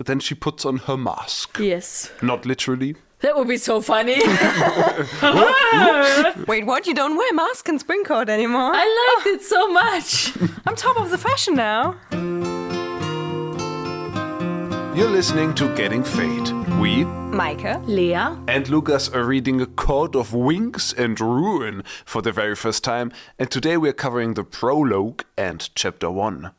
then she puts on her mask. Yes. Not literally. That would be so funny. Wait, what? You don't wear mask in Spring Court anymore? I liked it so much. I'm top of the fashion now. You're listening to Getting Fae'd. We, Meike, Lea, and Lukas are reading A Court of Wings and Ruin for the very first time, and today we're covering the prologue and chapter 1.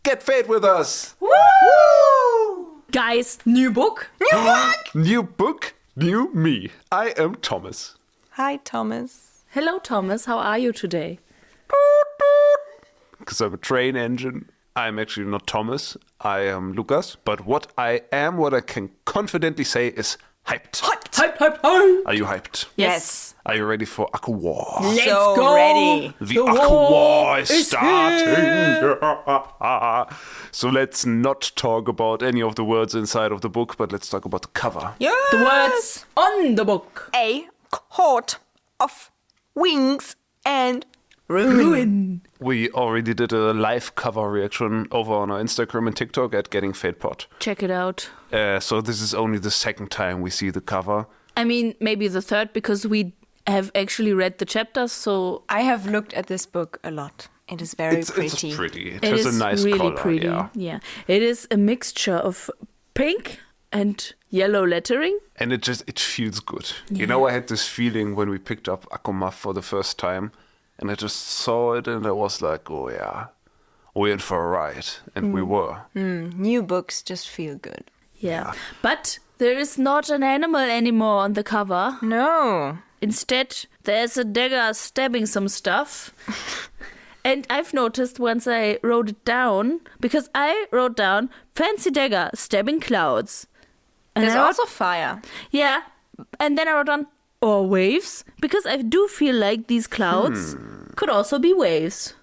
Get Fae'd with us! Woo! Guys, new book. New book, new me. I am Thomas. Hi, Thomas. Hello, Thomas. How are you today? Because I'm a train engine. I'm actually not Thomas. I am Lukas. But what I can confidently say is hyped. Hyped. Hype, hype, hype. Are you hyped? Yes. Are you ready for ACOWAR? Let's So go. ready. The ACOWAR is is starting. So let's not talk about any of the words inside of the book, but let's talk about the cover. Yes. The words on the book. A Court of Wings and Ruin. We already did a live cover reaction over on our Instagram and TikTok at Getting Fae'd Pod. Check it out. So this is only the second time we see the cover. I mean, maybe the third because we have actually read the chapters, so I have looked at this book a lot. It is very pretty. It's pretty. It it has is a nice really color. pretty. Yeah. It is a mixture of pink and yellow lettering. And it feels good. You know, I had this feeling when we picked up ACOWAR for the first time, and I just saw it and I was like, oh yeah, we're in for a ride. And we were. New books just feel good. Yeah. But there is not an animal anymore on the cover. No. Instead, there's a dagger stabbing some stuff. And I've noticed once I wrote it down, because I wrote down fancy dagger stabbing clouds. And There's I wrote- also fire. Yeah. And then I wrote down, or waves, because I do feel like these clouds could also be waves.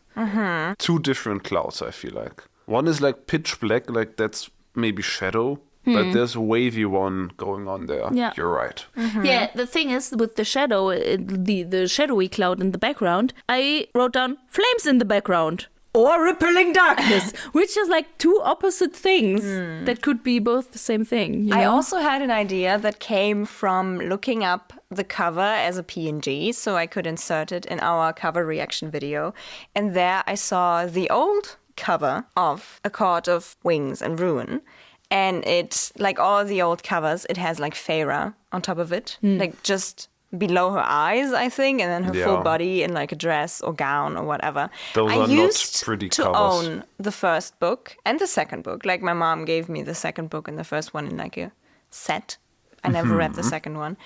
Two different clouds, I feel like. One is like pitch black, like that's maybe shadow. But there's a wavy one going on there. Yeah. You're right. Yeah, the thing is, with the shadow, the shadowy cloud in the background, I wrote down flames in the background. Or rippling darkness, which is like two opposite things that could be both the same thing. You I know? also had an idea that came from looking up the cover as a PNG, so I could insert it in our cover reaction video. And there I saw the old cover of A Court of Wings and Ruin. And it, like all the old covers, it has like Feyre on top of it. Like just below her eyes, I think, and then her full body in like a dress or gown or whatever. Those I are not used pretty to covers. own the first book and the second book. Like my mom gave me the second book and the first one in like a set. I never read the second one.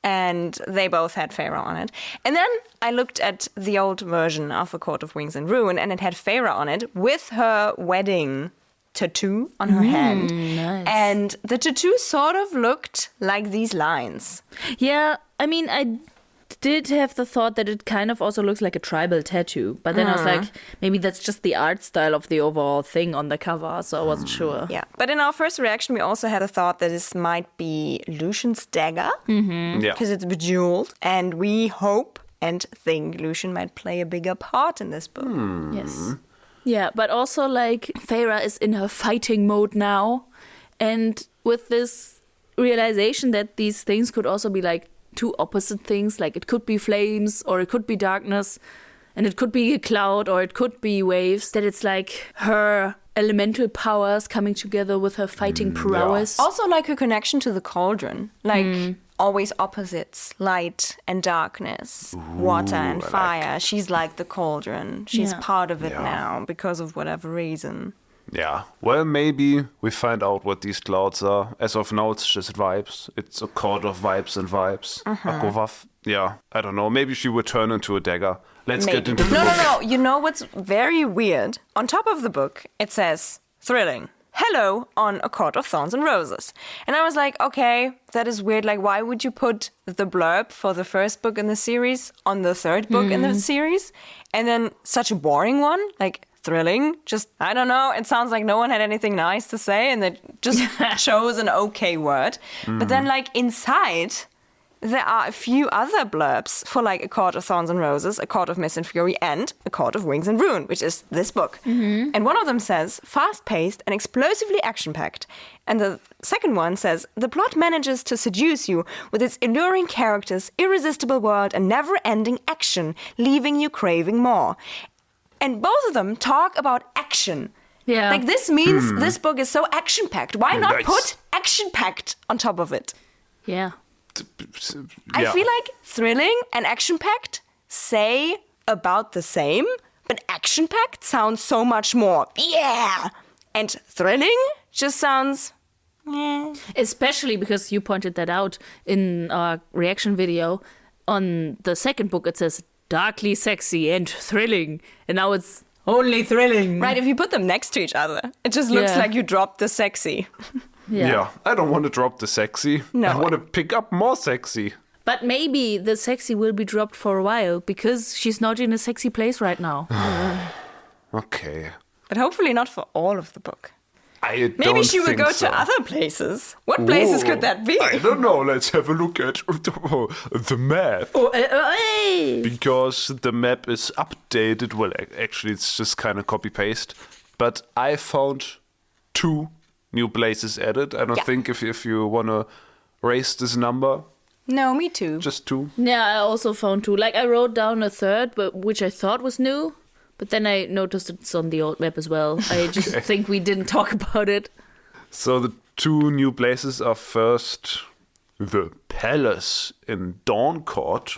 And they both had Feyre on it. And then I looked at the old version of A Court of Wings and Ruin, and it had Feyre on it with her wedding tattoo on her hand. Nice. And the tattoo sort of looked like these lines. Yeah, I mean, I did have the thought that it kind of also looks like a tribal tattoo. But then I was like, maybe that's just the art style of the overall thing on the cover, so I wasn't sure. Yeah. But in our first reaction, we also had a thought that this might be Lucian's dagger Yeah. because it's bejeweled. And we hope and think Lucian might play a bigger part in this book. Yes. Yeah, but also like Feyre is in her fighting mode now. And with this realization that these things could also be like two opposite things, like it could be flames or it could be darkness and it could be a cloud or it could be waves, that it's like her elemental powers coming together with her fighting prowess. Also like her connection to the cauldron. Like always opposites, light and darkness, water and fire. She's like the cauldron. She's Yeah. part of it now because of whatever reason. Yeah. Well, maybe we find out what these clouds are. As of now, it's just vibes. It's a court of vibes and vibes. ACOWAR. Yeah. I don't know. Maybe she would turn into a dagger. Let's get into the book. No. You know what's very weird? On top of the book, it says, thrilling. Hello on A Court of Thorns and Roses. And I was like, okay, that is weird. Like, why would you put the blurb for the first book in the series on the third book in the series? And then such a boring one, like thrilling. Just, I don't know. It sounds like no one had anything nice to say and they just chose an okay word. But then like inside, there are a few other blurbs for like A Court of Thorns and Roses, A Court of Mist and Fury, and A Court of Wings and Ruin, which is this book. And one of them says, fast-paced and explosively action-packed. And the second one says, the plot manages to seduce you with its alluring characters, irresistible world, and never-ending action, leaving you craving more. And both of them talk about action. Yeah. Like, this means this book is so action-packed. Why not Nice. put action-packed on top of it? Yeah. I feel like thrilling and action-packed say about the same, but action-packed sounds so much more, yeah! And thrilling just sounds, yeah. Especially because you pointed that out in our reaction video. On the second book, it says darkly sexy and thrilling. And now it's only thrilling. Right, if you put them next to each other, it just looks Yeah. like you dropped the sexy. Yeah, I don't want to drop the sexy. No. I want to pick up more sexy. But maybe the sexy will be dropped for a while because she's not in a sexy place right now. Okay. But hopefully not for all of the book. I Maybe don't she will think go so. to other places. What places Whoa. could that be? I don't know. Let's have a look at the map. Hey! Because the map is updated. Well, actually, it's just kind of copy-paste. But I found 2 new places added. I don't think if you want to raise this number, No, me too. just 2. Yeah, I also found 2. Like, I wrote down a third, but which I thought was new. But then I noticed it's on the old map as well. I just think we didn't talk about it. So the 2 new places are first the Palace in Dawn Court.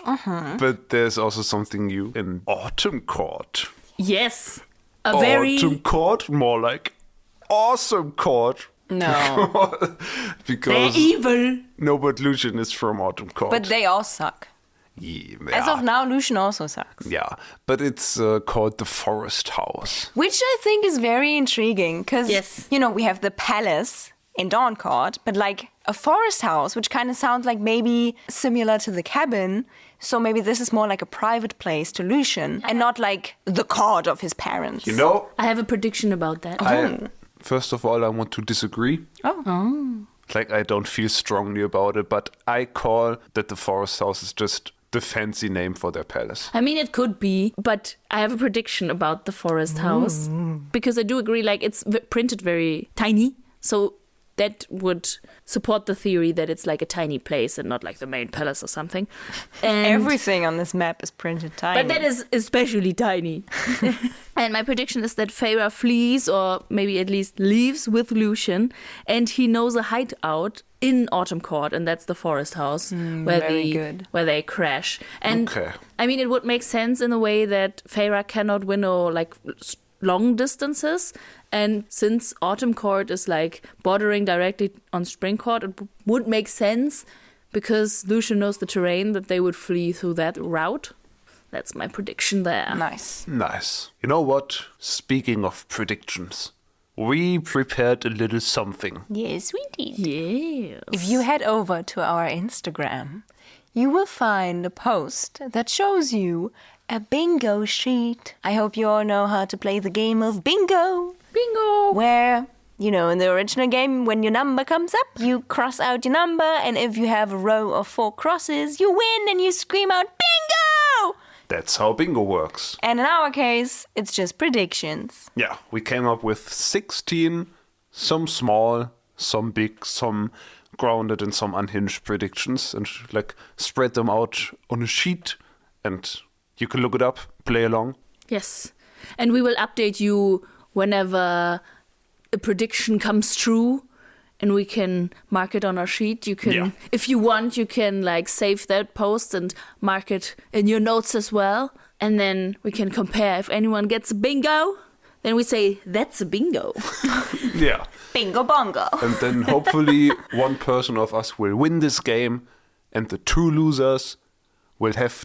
But there's also something new in Autumn Court. Yes. A very... Autumn Court? More like Awesome Court. No. They're Because evil. no, but Lucian is from Autumn Court. But they all suck. Yeah, As of now, Lucian also sucks. yeah, but it's called the Forest House. Which I think is very intriguing because, Yes. you know, we have the palace in Dawn Court, but like a forest house, which kind of sounds like maybe similar to the cabin. So maybe this is more like a private place to Lucian and not like the court of his parents. You know, I have a prediction about that. first of all, I want to disagree. Oh. Like, I don't feel strongly about it, but I call that the Forest House is just the fancy name for their palace. I mean, it could be, but I have a prediction about the forest house. Because I do agree, like, it's printed very tiny. So that would support the theory that it's like a tiny place and not like the main palace or something. And Everything on this map is printed tiny. But that is especially tiny. And my prediction is that Feyre flees, or maybe at least leaves with Lucian, and he knows a hideout in Autumn Court, and that's the forest house very good. where they crash. And Okay. I mean, it would make sense in a way that Feyre cannot winnow like long distances, and since Autumn Court is like bordering directly on Spring Court, it would make sense because Lucian knows the terrain that they would flee through that route. That's my prediction there. Nice. Nice. You know what? Speaking of predictions, we prepared a little something. Yes, we did. Yes. If you head over to our Instagram, you will find a post that shows you a bingo sheet. I hope you all know how to play the game of bingo. Bingo! Where, you know, in the original game, when your number comes up, you cross out your number, and if you have a row of 4 crosses, you win and you scream out, bingo! That's how bingo works. And in our case, it's just predictions. Yeah, we came up with 16, some small, some big, some grounded and some unhinged predictions, and like spread them out on a sheet, and you can look it up, play along. Yes. And we will update you whenever a prediction comes true, and we can mark it on our sheet. You can, if you want, you can like save that post and mark it in your notes as well. And then we can compare. If anyone gets a bingo, then we say, that's a bingo. Yeah. Bingo bongo. And then hopefully one person of us will win this game, and the 2 losers will have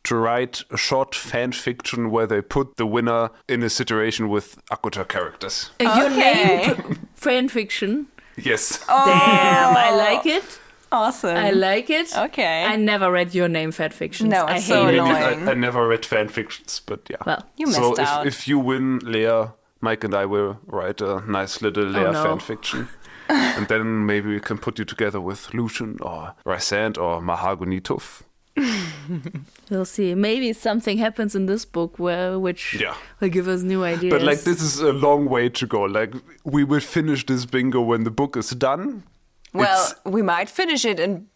to write a short fan fiction where they put the winner in a situation with ACOWAR characters. Your name, fan fiction. Yes. Damn, I like it. Awesome. I like it. Okay. I never read your name fan fictions. No, I it's so hate it. annoying. I never read fan fictions, but yeah. Well, You so missed out. if you win, Lea, Mike and I will write a nice little Lea no. fan fiction. And then maybe we can put you together with Lucian or Rysand or Mahogany Tooth. We'll see. Maybe something happens in this book which will give us new ideas. But like this is a long way to go. Like we will finish this bingo when the book is done. Well, we might finish it in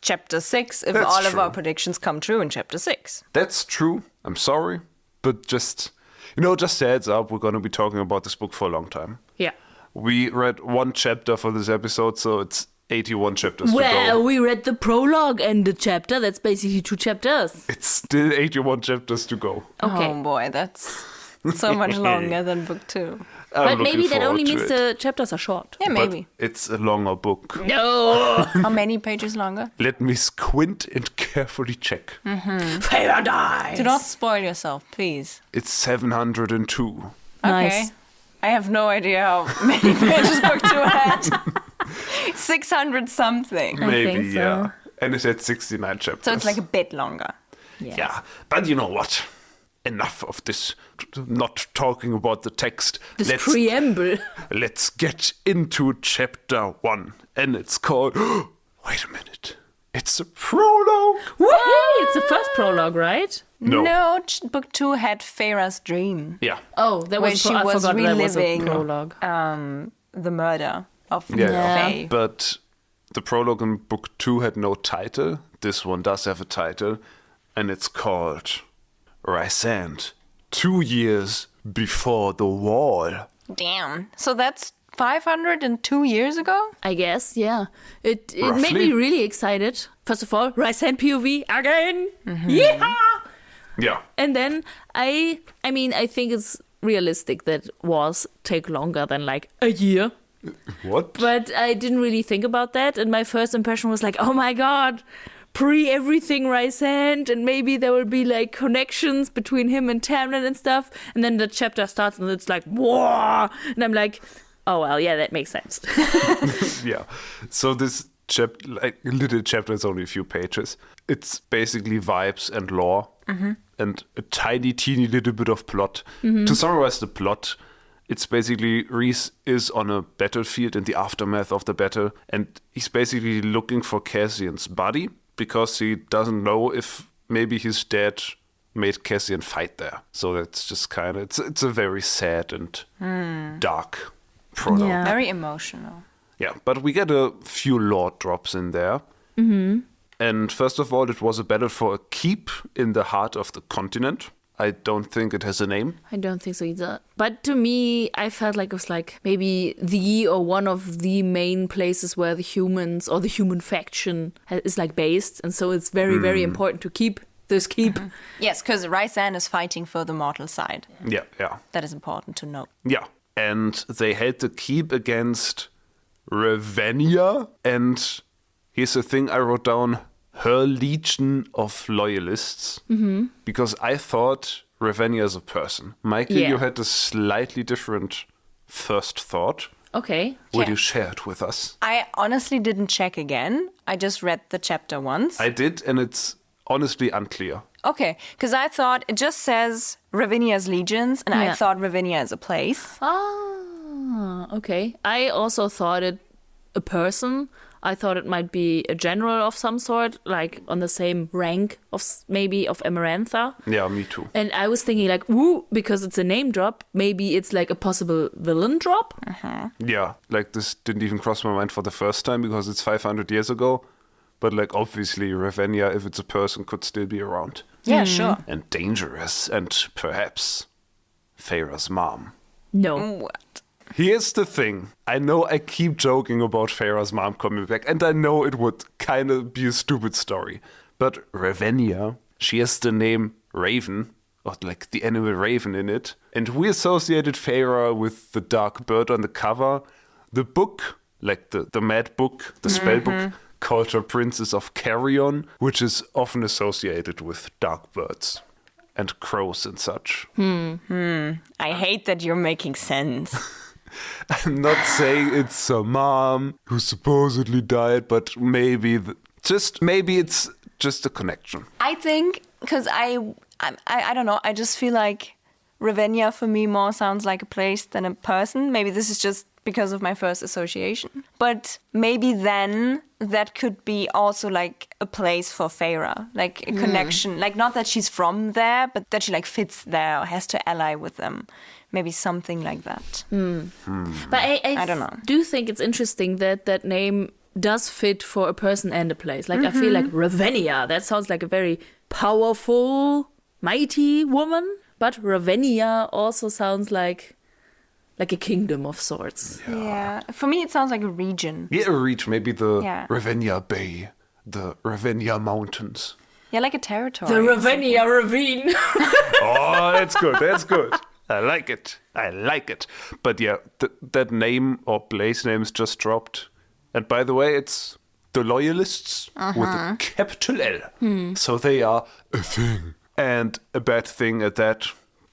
chapter 6 if That's all of true. our predictions come true in chapter 6. That's true. I'm sorry. But just a heads up, we're going to be talking about this book for a long time. Yeah. We read one chapter for this episode, so it's 81 chapters to Well, go. we read the prologue and the chapter. That's basically 2 chapters. It's still 81 chapters to go. Okay. Oh boy, that's so much longer than book 2. But maybe that only means means the chapters are short. Yeah, maybe. But it's a longer book. No! How many pages longer? Let me squint and carefully check. Feyre dies! Do not spoil yourself, please. It's 702. Nice. Okay. I have no idea how many pages book 2 had. 600 something. Maybe, think so. yeah. And it had 69 chapters. So it's like a bit longer. Yeah, but you know what? Enough of this not talking about the text. This preamble. Let's get into chapter 1. And it's called... Wait a minute. It's a prologue. Woohoo! It's the first prologue, right? No. Book 2 had Feyre's dream. Yeah. Oh, that Where was she I was forgot that was a reliving prologue. The murder of Yeah. Faye. But the prologue in book 2 had no title. This one does have a title. And it's called... Rysand. 2 years before the wall. Damn. So that's 502 years ago? I guess, yeah. It made Roughly. me really excited. First of all, Rysand POV again. Yeah. Yeah. And then I mean, I think it's realistic that wars take longer than like a year. What? But I didn't really think about that. And my first impression was like, oh my God, pre-everything Rysand. And maybe there will be like connections between him and Tamlin and stuff. And then the chapter starts and it's like, whoa. And I'm like, oh, well, yeah, that makes sense. Yeah. So this little chapter is only a few pages. It's basically vibes and lore and a tiny, teeny little bit of plot. To summarize the plot, it's basically Rhys is on a battlefield in the aftermath of the battle, and he's basically looking for Cassian's body because he doesn't know if maybe his dad made Cassian fight there. So that's just kind of, it's a very sad and dark prologue. Yeah. Very emotional. Yeah, but we get a few lore drops in there. And first of all, it was a battle for a keep in the heart of the continent. I don't think it has a name. I don't think so either. But to me, I felt like it was like maybe the or one of the main places where the humans or the human faction is like based. And so it's very, very important to keep this keep. Yes, because Rysand is fighting for the mortal side. Yeah, yeah. That is important to know. Yeah. And they had the keep against Ravennia. And here's the thing I wrote down. Her legion of loyalists. Because I thought Ravennia is a person. Meike, Yeah. you had a slightly different first thought. Okay. Will Yeah. you share it with us? I honestly didn't check again. I just read the chapter once. I did, and it's honestly unclear. Okay, because I thought it just says Ravennia's legions, and I Yeah. thought Ravennia is a place. Ah, okay. I also thought it a person. I thought it might be a general of some sort, like on the same rank of maybe of Amarantha. Yeah, me too. And I was thinking like, ooh, because it's a name drop, maybe it's like a possible villain drop. Yeah, like this didn't even cross my mind for the first time because it's 500 years ago. But like obviously Ravennia, if it's a person, could still be around. Yeah, sure. And dangerous, and perhaps Feyre's mom. No. What? Here's the thing. I know I keep joking about Feyre's mom coming back, and I know it would kind of be a stupid story. But Ravennia, she has the name Raven, or like the animal raven in it. And we associated Feyre with the dark bird on the cover. The book, like the mad book, the spell book, called her Princess of Carrion, which is often associated with dark birds and crows and such. I hate that you're making sense. I'm not saying it's her mom who supposedly died, but maybe it's just a connection. I think because I don't know. I just feel like Ravennia for me more sounds like a place than a person. Maybe this is just because of my first association. But maybe then that could be also like a place for Feyre, like a connection. Like not that she's from there, but that she like fits there or has to ally with them. Maybe something like that. But I don't know. do think it's interesting that that name does fit for a person and a place. Like I feel like Ravennia, that sounds like a very powerful, mighty woman. But Ravennia also sounds like a kingdom of sorts. Yeah. For me, it sounds like a region. Yeah, a region. Maybe the Yeah. Ravennia Bay, the Ravennia Mountains. Yeah, like a territory. The Ravennia Ravine. Oh, that's good. That's good. I like it. I like it. But yeah, that name or place name is just dropped. And by the way, it's the Loyalists with a capital L. So they are a thing. And a bad thing at that,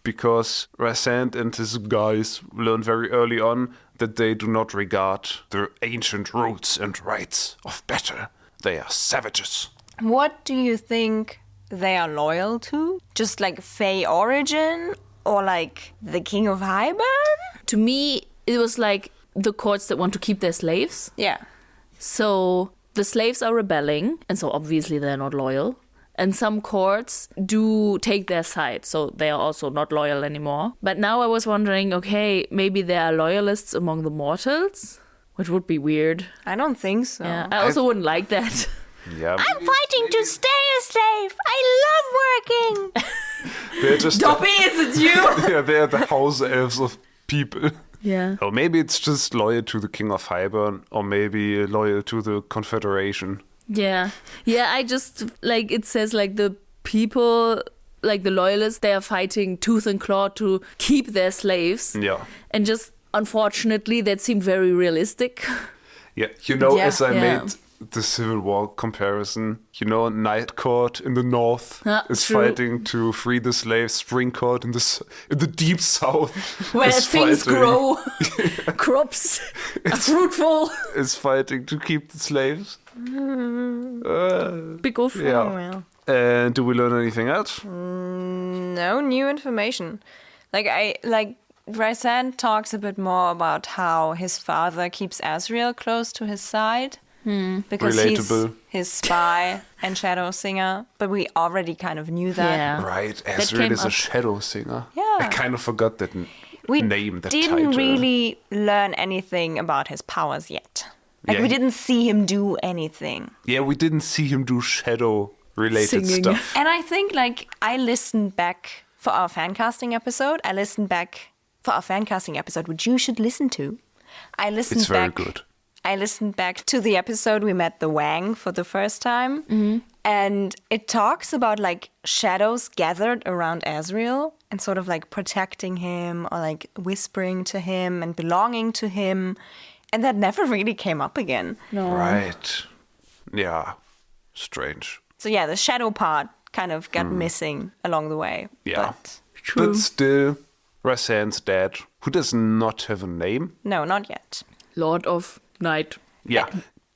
because Rysand and his guys learn very early on that they do not regard the ancient roots and rites of battle. They are savages. What do you think they are loyal to? Just like Fae origin? Or like the King of Hybern? To me, it was like the courts that want to keep their slaves. Yeah. So the slaves are rebelling, and so obviously they're not loyal. And some courts do take their side, so they are also not loyal anymore. But now I was wondering, okay, maybe there are loyalists among the mortals, which would be weird. I don't think so. Yeah, I also wouldn't like that. Yeah, I'm fighting to stay a slave. I love working. they're just Dobby, is it you? yeah, they're the house elves of people. Yeah. Or maybe it's just loyal to the King of Hybern, or maybe loyal to the Confederation. Yeah. Yeah, I just, like, it says, like, the people, like, the loyalists, they are fighting tooth and claw to keep their slaves. Yeah. And just, unfortunately, that seemed very realistic. Yeah, you know, Yeah. as I Yeah. made the Civil War comparison, you know, Night Court in the north is True. fighting to free the slaves. Spring Court in the deep south Where is things fighting- grow, crops are fruitful. is fighting to keep the slaves. Big old Yeah. well. And do we learn anything else? No new information. Like Rysand talks a bit more about how his father keeps Asriel close to his side. Because Relatable. he's his spy and shadow singer. But we already kind of knew that. Yeah. Right, came Asriel is a up. shadow singer. Yeah. I kind of forgot that We name, that didn't title. really learn anything about his powers yet. Like Yeah, we he- didn't see him do anything. Yeah, we didn't see him do shadow-related Singing. stuff. And I think like I listened back for our fan casting episode. Which you should listen to. I listened It's very back. good. I listened back to the episode we met the Wang for the first time. And it talks about like shadows gathered around Asriel and sort of like protecting him or like whispering to him and belonging to him. And that never really came up again. Right. Yeah. Strange. So yeah, the shadow part kind of got missing along the way. Yeah. But But still, Rysand's dad, who does not have a name, no, not yet. Lord of Night. yeah,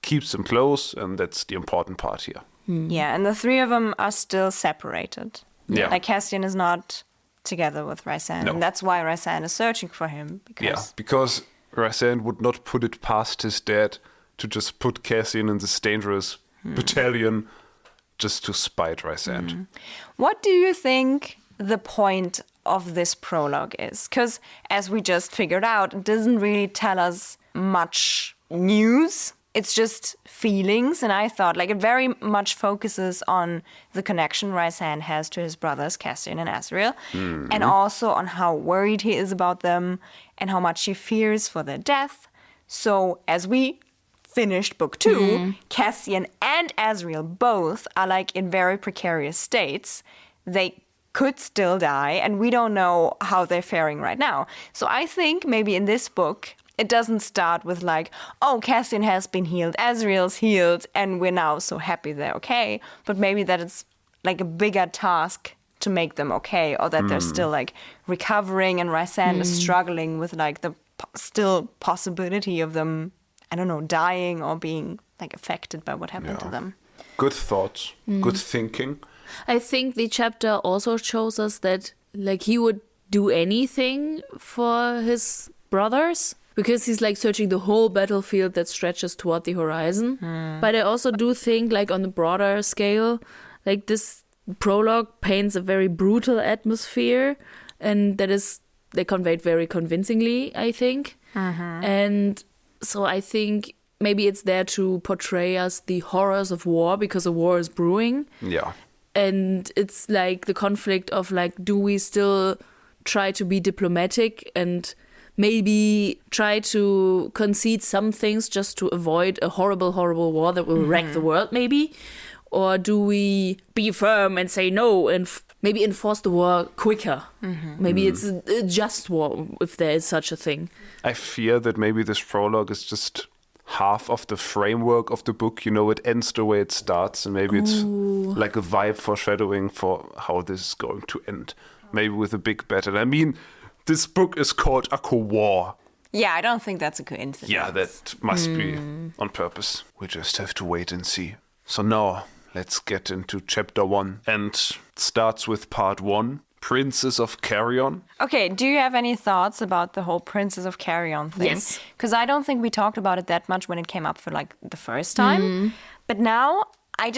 keeps him close, and that's the important part here. Yeah, and the three of them are still separated. Yeah. Like Castian is not together with Rysand. No. And that's why Rysand is searching for him. Yeah, Because because Rysand would not put it past his dad to just put Cassian in this dangerous battalion just to spite Rysand. What do you think the point of this prologue is? Because as we just figured out, it doesn't really tell us much news. It's just feelings. And I thought like it very much focuses on the connection Rysand has to his brothers, Castian and Asriel, and also on how worried he is about them and how much he fears for their death. So as we finished book 2, Cassian and Asriel both are like in very precarious states. They could still die, and we don't know how they're faring right now. So I think maybe in this book, it doesn't start with like, oh, Cassian has been healed, Asriel's healed, and we're now so happy they're okay. But maybe that it's like a bigger task to make them okay, or that they're still like recovering, and Rysand is struggling with like the still possibility of them, I don't know, dying or being like affected by what happened to them. Good thoughts, good thinking. I think the chapter also shows us that like he would do anything for his brothers, because he's like searching the whole battlefield that stretches toward the horizon. But I also do think, like, on the broader scale, like, this prologue paints a very brutal atmosphere, and they conveyed very convincingly, I think. And so I think maybe it's there to portray us the horrors of war, because a war is brewing. Yeah. And it's like the conflict of, like, do we still try to be diplomatic and maybe try to concede some things just to avoid a horrible, horrible war that will wreck the world, maybe? Or do we be firm and say no and maybe enforce the war quicker? Maybe it's a just war, if there is such a thing. I fear that maybe this prologue is just half of the framework of the book. You know, it ends the way it starts, and maybe it's like a vibe foreshadowing for how this is going to end. Maybe with a big battle. I mean, this book is called ACOWAR. Yeah, I don't think that's a coincidence. Yeah, that must be on purpose. We just have to wait and see. So now, let's get into chapter 1. And it starts with part 1, Princess of Carrion. Okay, do you have any thoughts about the whole Princess of Carrion thing? Yes. Because I don't think we talked about it that much when it came up for, like, the first time. But now, I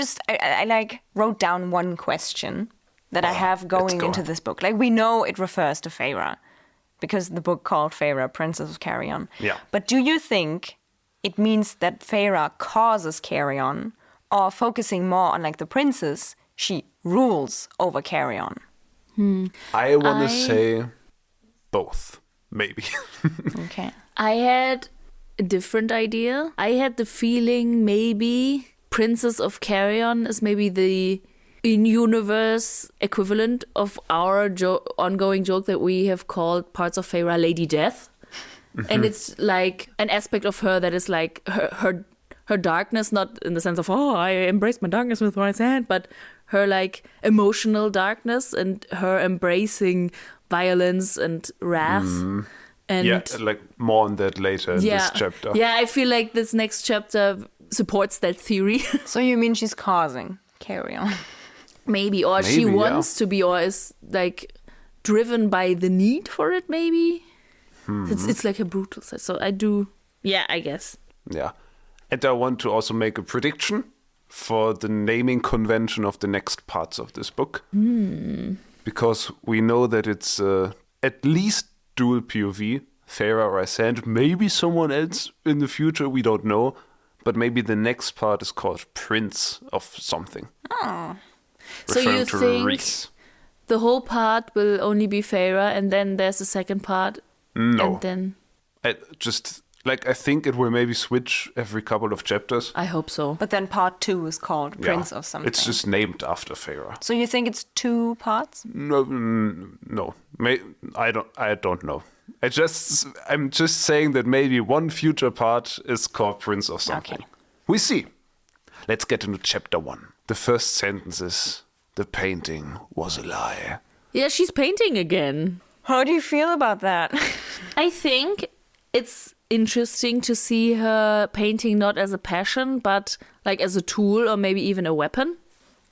like, wrote down one question that I have going into this book. Like, we know it refers to Feyre, because the book called Feyre, Princess of Carrion. Yeah. But do you think it means that Feyre causes Carrion, or focusing more on, like, the princess, she rules over Carrion? I want to say both, maybe. Okay. I had a different idea. I had the feeling maybe Princess of Carrion is maybe the in-universe equivalent of our ongoing joke that we have called parts of Feyre Lady Death. And it's like an aspect of her that is like her darkness, not in the sense of, oh, I embraced my darkness with my hand, but her like emotional darkness and her embracing violence and wrath. And Yeah, like more on that later in this chapter. Yeah, I feel like this next chapter supports that theory. So you mean she's causing Carrion? Maybe, or she wants to be, or is like driven by the need for it, maybe. It's like a brutal side. So I do, I guess. Yeah. And I want to also make a prediction for the naming convention of the next parts of this book. Because we know that it's at least dual POV, Feyre or Ascent, maybe someone else in the future, we don't know. But maybe the next part is called Prince of something. So you to think Reese. the whole part will only be Feyre, and then there's a second part? No. And then I think it will maybe switch every couple of chapters. I hope so. But then part 2 is called Prince of something. It's just named after Feyre. So you think it's 2 parts? No. I don't know. I'm just saying that maybe one future part is called Prince of something. Okay. We see. Let's get into chapter 1. The first sentence is, the painting was a lie. Yeah, she's painting again. How do you feel about that? I think it's interesting to see her painting not as a passion, but like as a tool or maybe even a weapon.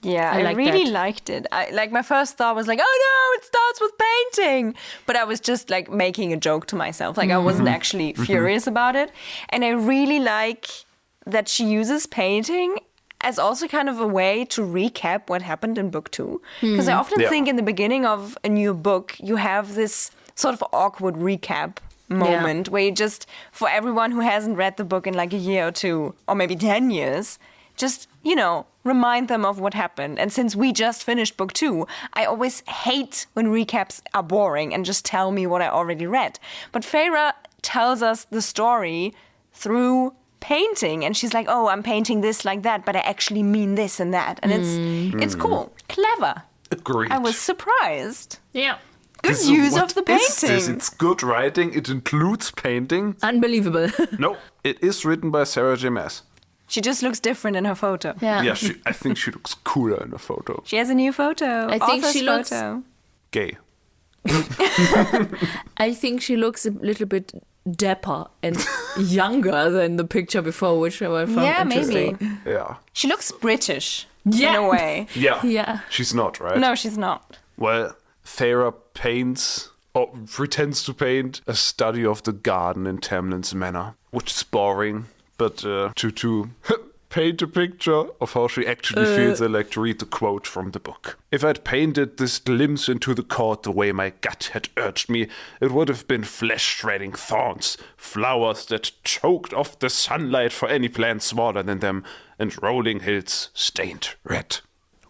Yeah, I I like really that. liked it. My first thought was like, oh no, it starts with painting. But I was just like making a joke to myself. Like I wasn't actually furious about it. And I really like that she uses painting as also kind of a way to recap what happened in book 2. Because I often think in the beginning of a new book, you have this sort of awkward recap moment where you just, for everyone who hasn't read the book in like a year or 2, or maybe 10 years, just, remind them of what happened. And since we just finished book 2, I always hate when recaps are boring and just tell me what I already read. But Feyre tells us the story through painting, and she's like, oh, I'm painting this like that, but I actually mean this and that. And it's cool. Clever. Agreed. I was surprised. Yeah. Good use What of the is painting. this? It's good writing. It includes painting. Unbelievable. No, it is written by Sarah J. Maas. She just looks different in her photo. Yeah, I think she looks cooler in the photo. She has a new photo. I think Author's she looks- photo. Gay. I think she looks a little bit dapper and younger than the picture before, which I found interesting. maybe. Yeah. She looks British Yeah. in a way. Yeah. Yeah. She's not, right? No, she's not. Well, Feyre paints or pretends to paint a study of the garden in Tamlin's manor, which is boring, but to paint a picture of how she actually feels, I like to read the quote from the book. If I'd painted this glimpse into the court the way my gut had urged me, it would have been flesh-shredding thorns, flowers that choked off the sunlight for any plant smaller than them, and rolling hills stained red.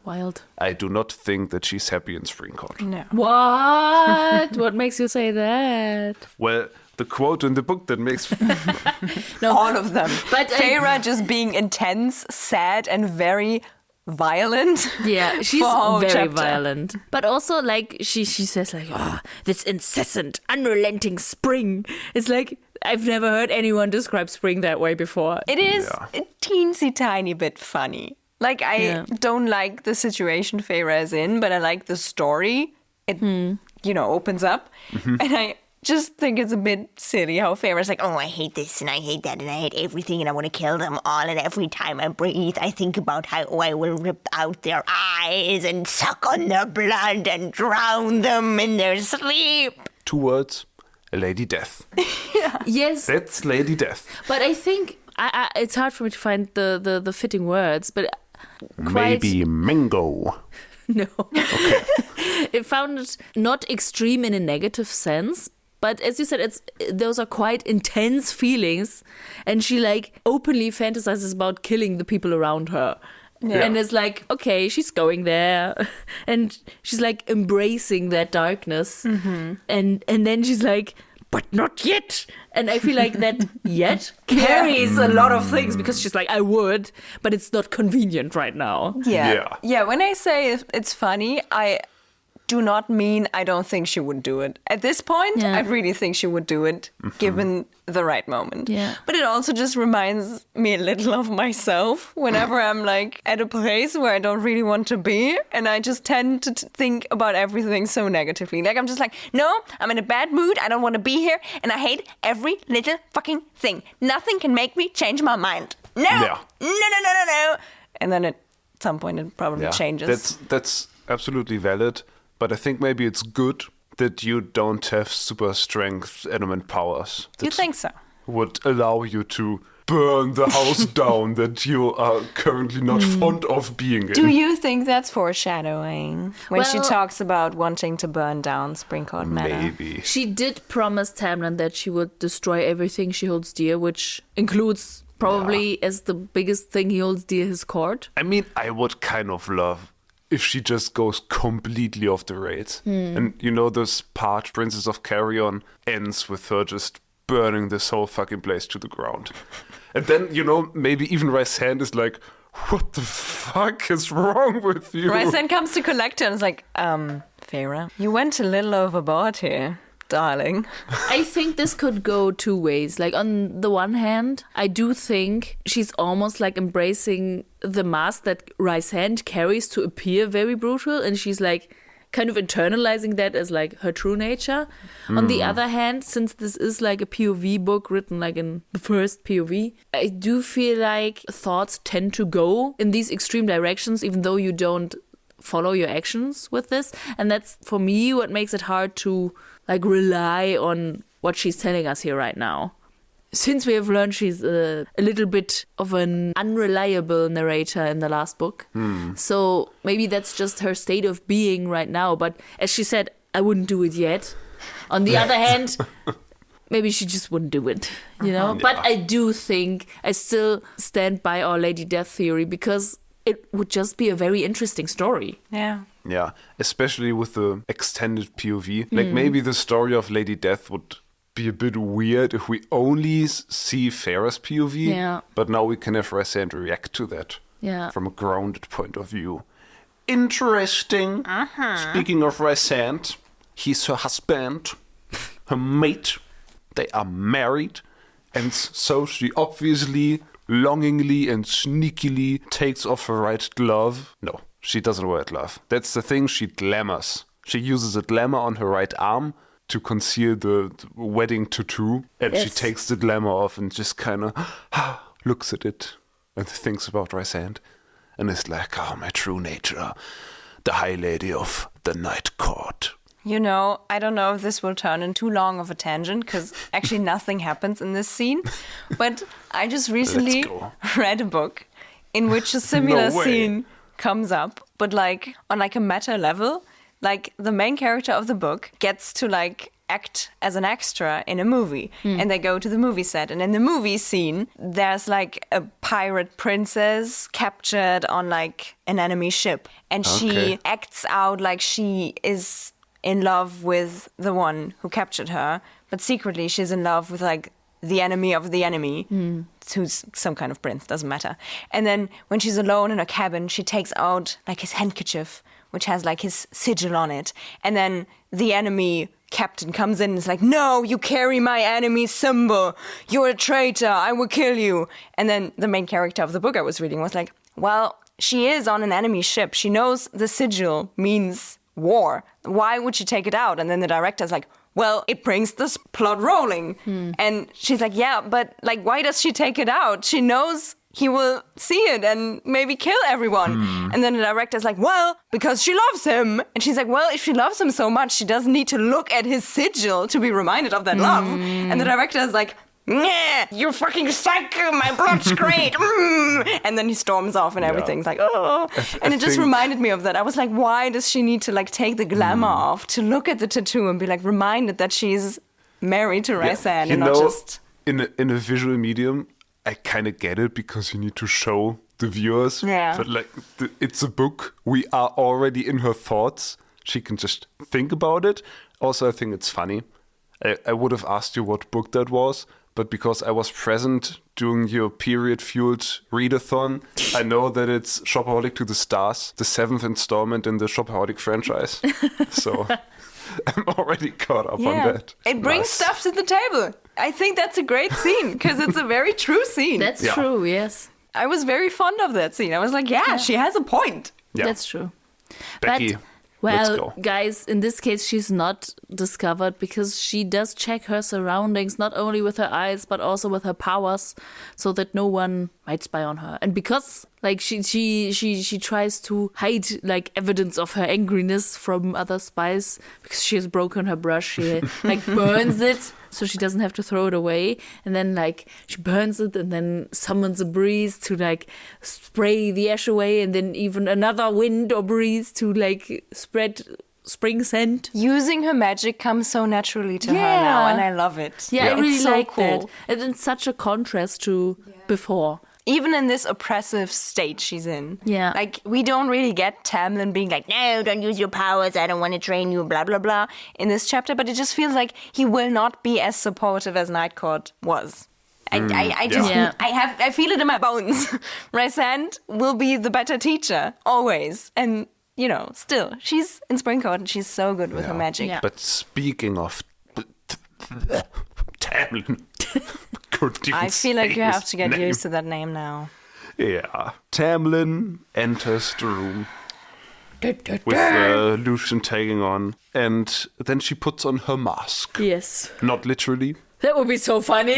Wild. I do not think that she's happy in Spring Court. No. What? What makes you say that? Well, the quote in the book that makes... No. All of them. But Feyre just being intense, sad, and very violent. Yeah, she's For a whole very chapter. violent. But also, like, she says, like, oh, this incessant, unrelenting spring. It's like, I've never heard anyone describe spring that way before. It is a teensy tiny bit funny. Like, I don't like the situation Feyre is in, but I like the story. It, opens up. And I just think it's a bit silly how Feyre's like, Oh, I hate this and I hate that and I hate everything and I want to kill them all. And every time I breathe, I think about how I will rip out their eyes and suck on their blood and drown them in their sleep. 2 words, Lady Death. Yes, That's Lady Death. but I think it's hard for me to find the fitting words, but quite... Maybe Mango. No. It found it not extreme in a negative sense, but as you said, those are quite intense feelings, and she like openly fantasizes about killing the people around her. Yeah. And it's like, okay, she's going there, and she's like embracing that darkness, and then she's like, but not yet. And I feel like that yet carries a lot of things, because she's like, I would, but it's not convenient right now. Yeah, when I say it's funny, I do not mean I don't think she would do it. At this point, I really think she would do it, given the right moment. Yeah. But it also just reminds me a little of myself whenever I'm like at a place where I don't really want to be, and I just tend to think about everything so negatively. Like, I'm just like, no, I'm in a bad mood, I don't want to be here, and I hate every little fucking thing. Nothing can make me change my mind. No! Yeah. No. And then at some point it probably changes. That's absolutely valid, but I think maybe it's good that you don't have super strength element powers. You think so? Would allow you to burn the house down that you are currently not fond of being in. Do you think that's foreshadowing when she Well- talks about wanting to burn down Springcourt Manor? Maybe. She did promise Tamlin that she would destroy everything she holds dear, which includes probably as the biggest thing he holds dear his court. I mean, I would kind of love if she just goes completely off the rails. And this part, Princess of Carrion, ends with her just burning this whole fucking place to the ground. And then, maybe even Rysand is like, what the fuck is wrong with you? Rysand comes to collect her and is like, Feyre, you went a little overboard here, darling. I think this could go 2 ways. Like, on the one hand, I do think she's almost like embracing the mask that Rysand carries to appear very brutal, and she's like kind of internalizing that as like her true nature. On the other hand, since this is like a POV book written like in the first POV, I do feel like thoughts tend to go in these extreme directions, even though you don't follow your actions with this. And that's, for me, what makes it hard to like rely on what she's telling us here right now. Since we have learned she's a little bit of an unreliable narrator in the last book. So maybe that's just her state of being right now. But as she said, I wouldn't do it yet. On the other hand, maybe she just wouldn't do it, But I do think I still stand by our Lady Death theory, because it would just be a very interesting story. Yeah. Yeah, especially with the extended POV. Like, maybe the story of Lady Death would be a bit weird if we only see Feyre's POV. Yeah. But now we can have Rysand react to that from a grounded point of view. Interesting. Speaking of Rysand, he's her husband, her mate. They are married. And so she obviously, longingly and sneakily takes off her right glove. No, she doesn't wear a glove. That's the thing, she glamours. She uses a glamour on her right arm to conceal the wedding tattoo. And she takes the glamour off and just kind of looks at it and thinks about Rysand. And is like, oh, my true nature, the High Lady of the Night Court. You know, I don't know if this will turn into too long of a tangent because actually nothing happens in this scene. But I just recently read a book in which a similar scene comes up, but like on like a meta level. Like the main character of the book gets to like act as an extra in a movie, and they go to the movie set, and in the movie scene there's like a pirate princess captured on like an enemy ship, and she acts out like she is in love with the one who captured her, but secretly she's in love with like the enemy of the enemy, who's some kind of prince, doesn't matter. And then when she's alone in her cabin, she takes out like his handkerchief, which has like his sigil on it. And then the enemy captain comes in and is like, no, you carry my enemy's symbol. You're a traitor. I will kill you. And then the main character of the book I was reading was like, well, she is on an enemy ship. She knows the sigil means war. Why would she take it out? And then the director's like, well, it brings this plot rolling. And she's like, yeah, but like, why does she take it out? She knows he will see it and maybe kill everyone. And then the director's like, well, because she loves him. And she's like, well, if she loves him so much, she doesn't need to look at his sigil to be reminded of that love. And the director's like, nah, you fucking psycho, my blood's great. And then he storms off and everything's like, oh. And it just reminded me of that. I was like, why does she need to like take the glamour off to look at the tattoo and be like reminded that she's married to Rysand and not just... In a visual medium, I kind of get it because you need to show the viewers. Yeah. But like, it's a book. We are already in her thoughts. She can just think about it. Also, I think it's funny. I would have asked you what book that was, but because I was present during your period-fueled readathon, I know that it's Shopaholic to the Stars, the 7th installment in the Shopaholic franchise. So I'm already caught up on that. It brings stuff to the table. I think that's a great scene because it's a very true scene. That's true, yes. I was very fond of that scene. I was like, she has a point. Yeah. That's true. Becky, well, let's go. guys, in this case, she's not discovered because she does check her surroundings, not only with her eyes, but also with her powers, so that no one might spy on her. And because, like, she tries to hide, like, evidence of her angriness from other spies, because she has broken her brush, she, like, burns it, so she doesn't have to throw it away. And then, like, she burns it and then summons a breeze to, like, spray the ash away, and then even another wind or breeze to, like, spread spring scent. Using her magic comes so naturally to her now, and I love it. Yeah, I really so like cool. that. And it's such a contrast to before. Even in this oppressive state she's in. Yeah. Like, we don't really get Tamlin being like, No, don't use your powers. I don't want to train you. Blah, blah, blah. in this chapter, but it just feels like he will not be as supportive as Night Court was. I feel it in my bones. Rysand will be the better teacher, always. And, you know, still, she's in Spring Court and she's so good with her magic. Yeah. But speaking of Tamlin, I feel like you have to get used to that name now. Yeah. Tamlin enters the room with Lucian tagging on, and then she puts on her mask. Yes. Not literally. That would be so funny.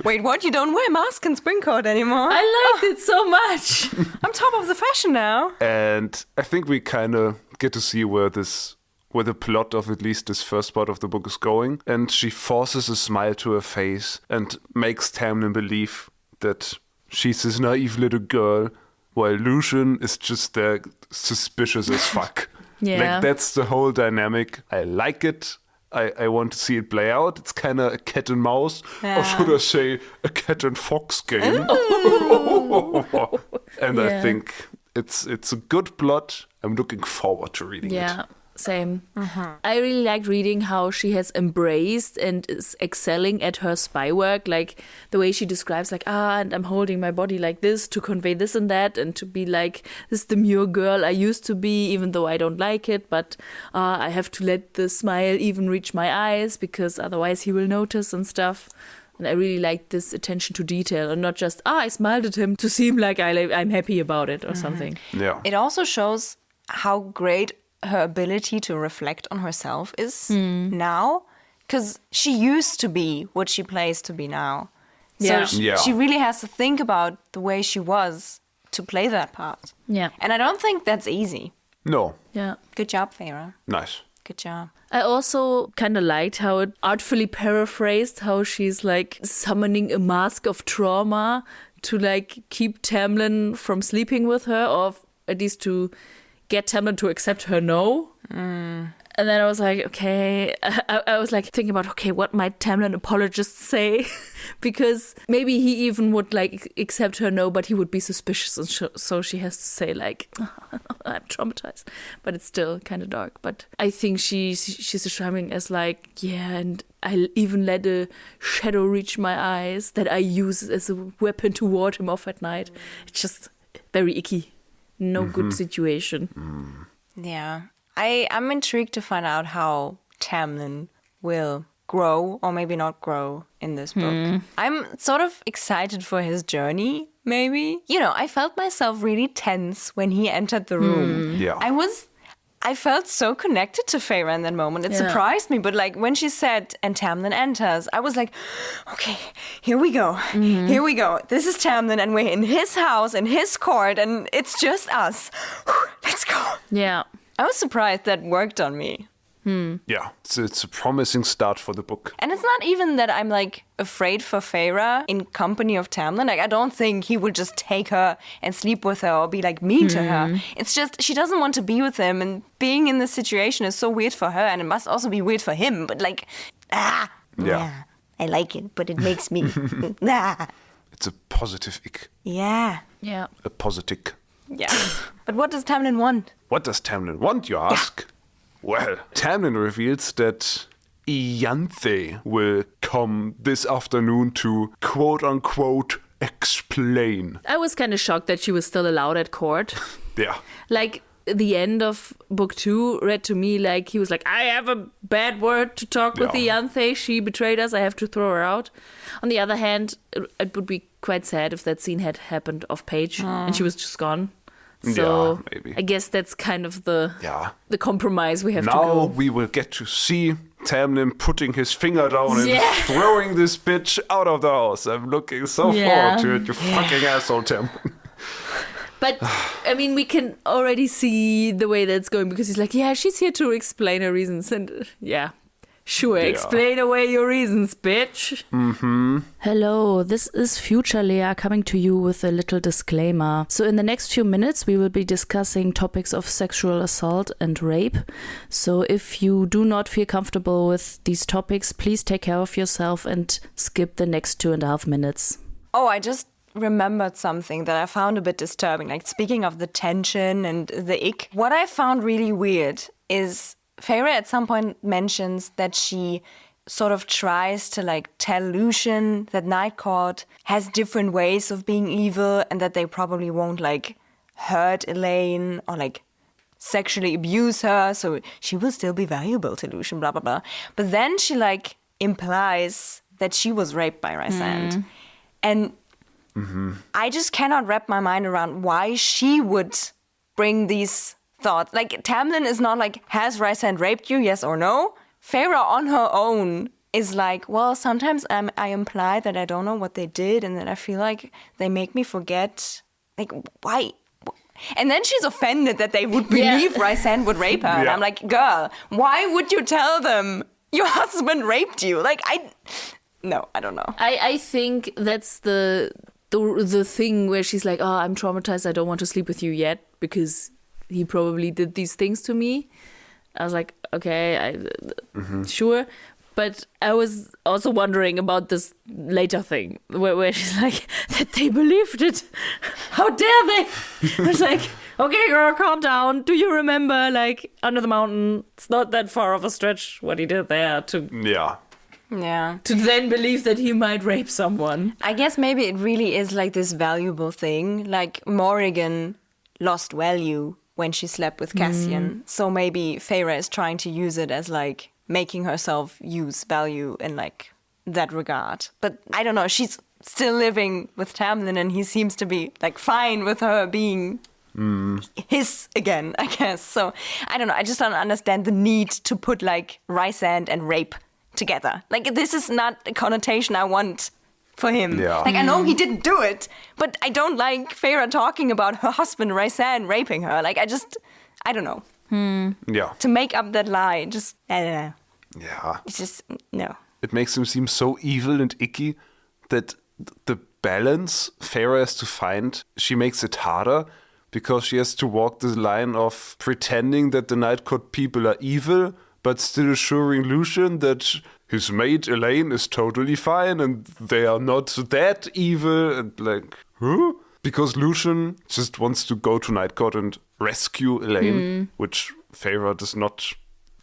Wait, what? You don't wear mask in Spring Court anymore? I liked it so much. I'm top of the fashion now. And I think we kind of get to see where the plot of at least this first part of the book is going. And she forces a smile to her face and makes Tamlin believe that she's this naive little girl, while Lucian is just there suspicious as fuck. Yeah. Like, that's the whole dynamic. I like it. I want to see it play out. It's kind of a cat and mouse, or should I say a cat and fox game. And I think it's a good plot. I'm looking forward to reading it. Yeah, same. I really liked reading how she has embraced and is excelling at her spy work, like the way she describes, like, and I'm holding my body like this to convey this and that, and to be like this demure girl I used to be, even though I don't like it, but I have to let the smile even reach my eyes because otherwise he will notice and stuff. And I really liked this attention to detail, and not just, I smiled at him to seem like I'm happy about it or something. Yeah. It also shows how great her ability to reflect on herself is now, because she used to be what she plays to be now. So she really has to think about the way she was to play that part. Yeah. And I don't think that's easy. No. Yeah. Good job, Feyre. Nice. Good job. I also kind of liked how it artfully paraphrased how she's like summoning a mask of trauma to like keep Tamlin from sleeping with her, or at least to get Tamlin to accept her no. And then I was like, okay, I was like thinking about, okay, what might Tamlin apologists say? Because maybe he even would like accept her no, but he would be suspicious. And so she has to say like, I'm traumatized. But it's still kind of dark. But I think she's describing as like, yeah, and I even let a shadow reach my eyes that I use as a weapon to ward him off at night. It's just very icky. No good situation. Yeah. I'm intrigued to find out how Tamlin will grow, or maybe not grow, in this book. I'm sort of excited for his journey, maybe. You know, I felt myself really tense when he entered the room. Yeah. I felt so connected to Feyre in that moment. It surprised me. But like when she said, and Tamlin enters, I was like, okay, here we go. Here we go. This is Tamlin, and we're in his house, in his court, and it's just us. Let's go. Yeah. I was surprised that worked on me. Yeah, it's a promising start for the book. And it's not even that I'm like afraid for Feyre in company of Tamlin. Like I don't think he will just take her and sleep with her or be like mean to her. It's just she doesn't want to be with him, and being in this situation is so weird for her, and it must also be weird for him. But like, Yeah. I like it, but it makes me... It's a positive ick. yeah. Yeah. A positive. Yeah. But what does Tamlin want? What does Tamlin want, you ask? Well, Tamlin reveals that Ianthe will come this afternoon to quote-unquote explain. I was kind of shocked that she was still allowed at court. Yeah. Like, the end of book 2 read to me like he was like, I have a bad word to talk with Ianthe. She betrayed us. I have to throw her out. On the other hand, it would be quite sad if that scene had happened off page and she was just gone. So Yeah, maybe. I guess that's kind of the compromise we have to Now go. we will get to see Tamlin putting his finger down and Yeah. throwing this bitch out of the house. I'm looking so forward to it, you fucking asshole, Tamlin. But, I mean, we can already see the way that's going because he's like, yeah, she's here to explain her reasons. And, sure, explain away your reasons, bitch. Hello, this is future Lea coming to you with a little disclaimer. So in the next few minutes, we will be discussing topics of sexual assault and rape. So if you do not feel comfortable with these topics, please take care of yourself and skip the next 2.5 minutes. Oh, I just remembered something that I found a bit disturbing. Like, speaking of the tension and the ick, what I found really weird is Feyre at some point mentions that she sort of tries to like tell Lucian that Night Court has different ways of being evil and that they probably won't like hurt Elaine or like sexually abuse her, so she will still be valuable to Lucian, blah, blah, blah. But then she like implies that she was raped by Rysand. And I just cannot wrap my mind around why she would bring these thoughts. Like, Tamlin is not like, has Rysand raped you, yes or no? Feyre on her own is like, well, sometimes I imply that I don't know what they did and that I feel like they make me forget. Like, why? And then she's offended that they would believe Rysand would rape her. And I'm like, girl, why would you tell them your husband raped you? Like, I don't know. I think that's the thing where she's like, oh, I'm traumatized. I don't want to sleep with you yet because he probably did these things to me. I was like, okay, sure. But I was also wondering about this later thing where she's like, that they believed it. How dare they? I was like, okay, girl, calm down. Do you remember, like, under the mountain, it's not that far of a stretch what he did there to then believe that he might rape someone. I guess maybe it really is like this valuable thing. Like, Morrigan lost value when she slept with Cassian. So maybe Feyre is trying to use it as like making herself use value in like that regard. But I don't know, she's still living with Tamlin and he seems to be like fine with her being his again, I guess. So I don't know, I just don't understand the need to put like Rysand and rape together. Like, this is not a connotation I want for him. Like, I know he didn't do it, but I don't like Feyre talking about her husband Rysand raping her. Like, I don't know. Yeah. To make up that lie, just, I don't know. Yeah. It's just, no. It makes him seem so evil and icky that the balance Feyre has to find, she makes it harder because she has to walk the line of pretending that the Night Court people are evil, but still assuring Lucian that his mate Elaine is totally fine and they are not that evil. And like, huh? Because Lucian just wants to go to Night Court and rescue Elaine, which Feyre does not,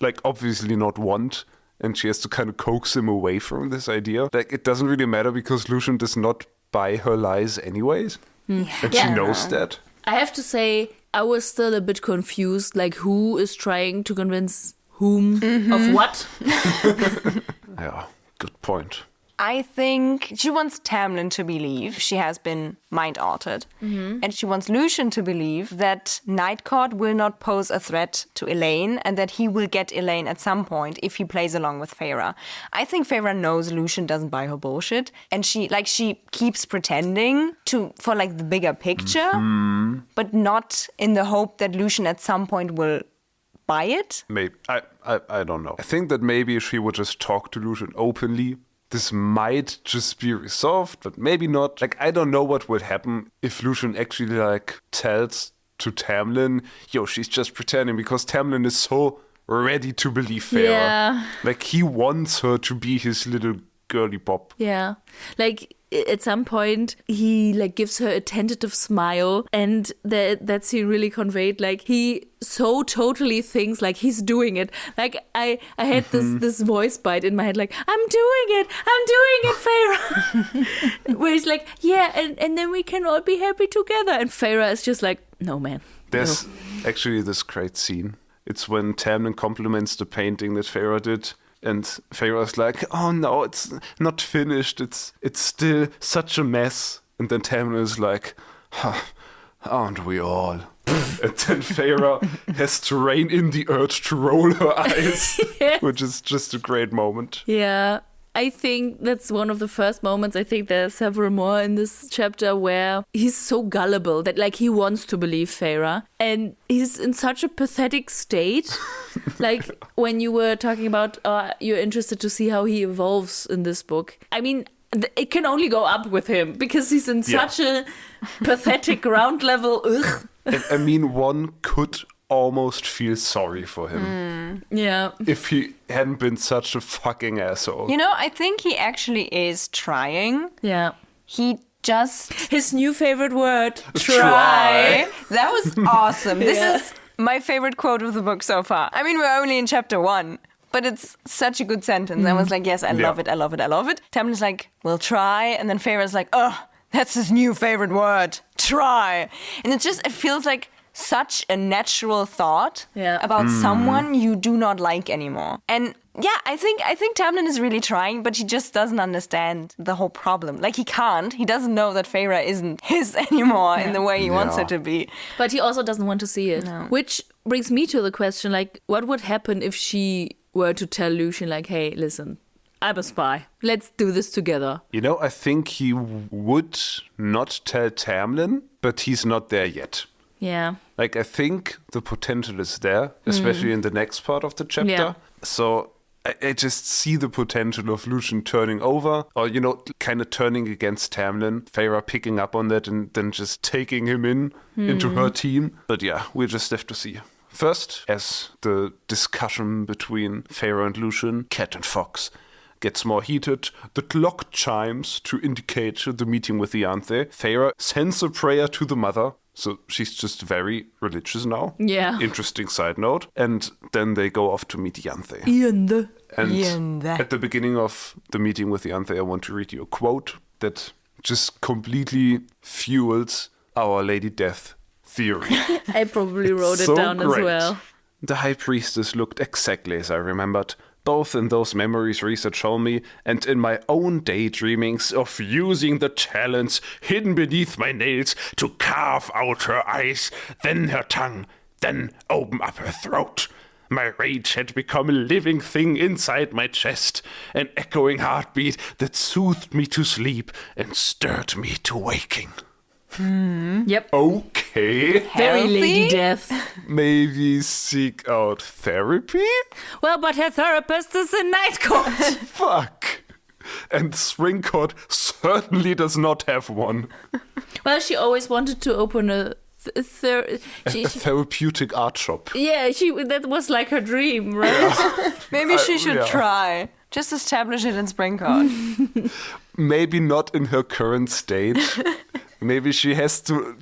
like, obviously not want. And she has to kind of coax him away from this idea. Like, it doesn't really matter because Lucian does not buy her lies anyways. And she knows that. I have to say, I was still a bit confused, like who is trying to convince whom of what? Yeah, good point. I think she wants Tamlin to believe she has been mind-altered. And she wants Lucian to believe that Night Court will not pose a threat to Elaine and that he will get Elaine at some point if he plays along with Feyre. I think Feyre knows Lucian doesn't buy her bullshit. And she keeps pretending for like the bigger picture, but not in the hope that Lucian at some point will buy it. Maybe. I don't know. I think that maybe if she would just talk to Lucian openly, this might just be resolved, but maybe not. Like, I don't know what would happen if Lucian actually, like, tells to Tamlin, yo, she's just pretending, because Tamlin is so ready to believe Feyre. Yeah. Like, he wants her to be his little girly pop. Yeah. Like, at some point, he, like, gives her a tentative smile, and that scene really conveyed, like, he so totally thinks, like, he's doing it. Like, I had this voice bite in my head, like, I'm doing it, Feyre. Where he's like, yeah, and then we can all be happy together. And Feyre is just like, no, man. There's actually this great scene. It's when Tamlin compliments the painting that Feyre did. And Feyre's like, oh no, it's not finished. It's still such a mess. And then Tamlin is like, aren't we all? And then Feyre has to rein in the urge to roll her eyes, which is just a great moment. Yeah. I think that's one of the first moments. I think there are several more in this chapter where he's so gullible that, like, he wants to believe Feyre. And he's in such a pathetic state. Like, when you were talking about you're interested to see how he evolves in this book. I mean, it can only go up with him because he's in such a pathetic ground level. Ugh. I mean, one could almost feel sorry for him. Yeah. If he hadn't been such a fucking asshole. You know, I think he actually is trying. Yeah. He just... His new favorite word. Try. That was awesome. This is my favorite quote of the book so far. I mean, we're only in chapter 1. But it's such a good sentence. I was like, yes, I love it, I love it, I love it. Tamlin's like, we'll try. And then Feyre's like, oh, that's his new favorite word. Try. And it feels like such a natural thought about someone you do not like anymore. And yeah, I think Tamlin is really trying, but he just doesn't understand the whole problem. Like, he can't. He doesn't know that Feyre isn't his anymore in the way he wants her to be. But he also doesn't want to see it. No. Which brings me to the question, like, what would happen if she were to tell Lucian, like, hey, listen, I'm a spy. Let's do this together. You know, I think he would not tell Tamlin, but he's not there yet. Yeah. Like, I think the potential is there, especially in the next part of the chapter. Yeah. So I just see the potential of Lucian turning over, or, you know, kind of turning against Tamlin, Feyre picking up on that and then just taking him into her team. But yeah, we just have to see. First, as the discussion between Feyre and Lucian, cat and fox, gets more heated, the clock chimes to indicate the meeting with Ianthe. Feyre sends a prayer to the mother. So she's just very religious now. Yeah. Interesting side note. And then they go off to meet Ianthe. And at the beginning of the meeting with Ianthe, I want to read you a quote that just completely fuels our Lady Death theory. I probably wrote it down great. as well. The High Priestess looked exactly as I remembered, both in those memories research told me and in my own daydreamings of using the talents hidden beneath my nails to carve out her eyes, then her tongue, then open up her throat. My rage had become a living thing inside my chest, an echoing heartbeat that soothed me to sleep and stirred me to waking. Yep. Okay. Okay. Very Lady Healthy? Death. Maybe seek out therapy? Well, but her therapist is in Night Court. Fuck. And Spring Court certainly does not have one. Well, she always wanted to open a A therapeutic art shop. yeah, that was like her dream, right? Maybe she should yeah. try. Just establish it in Springcourt. Maybe not in her current state. Maybe she has to,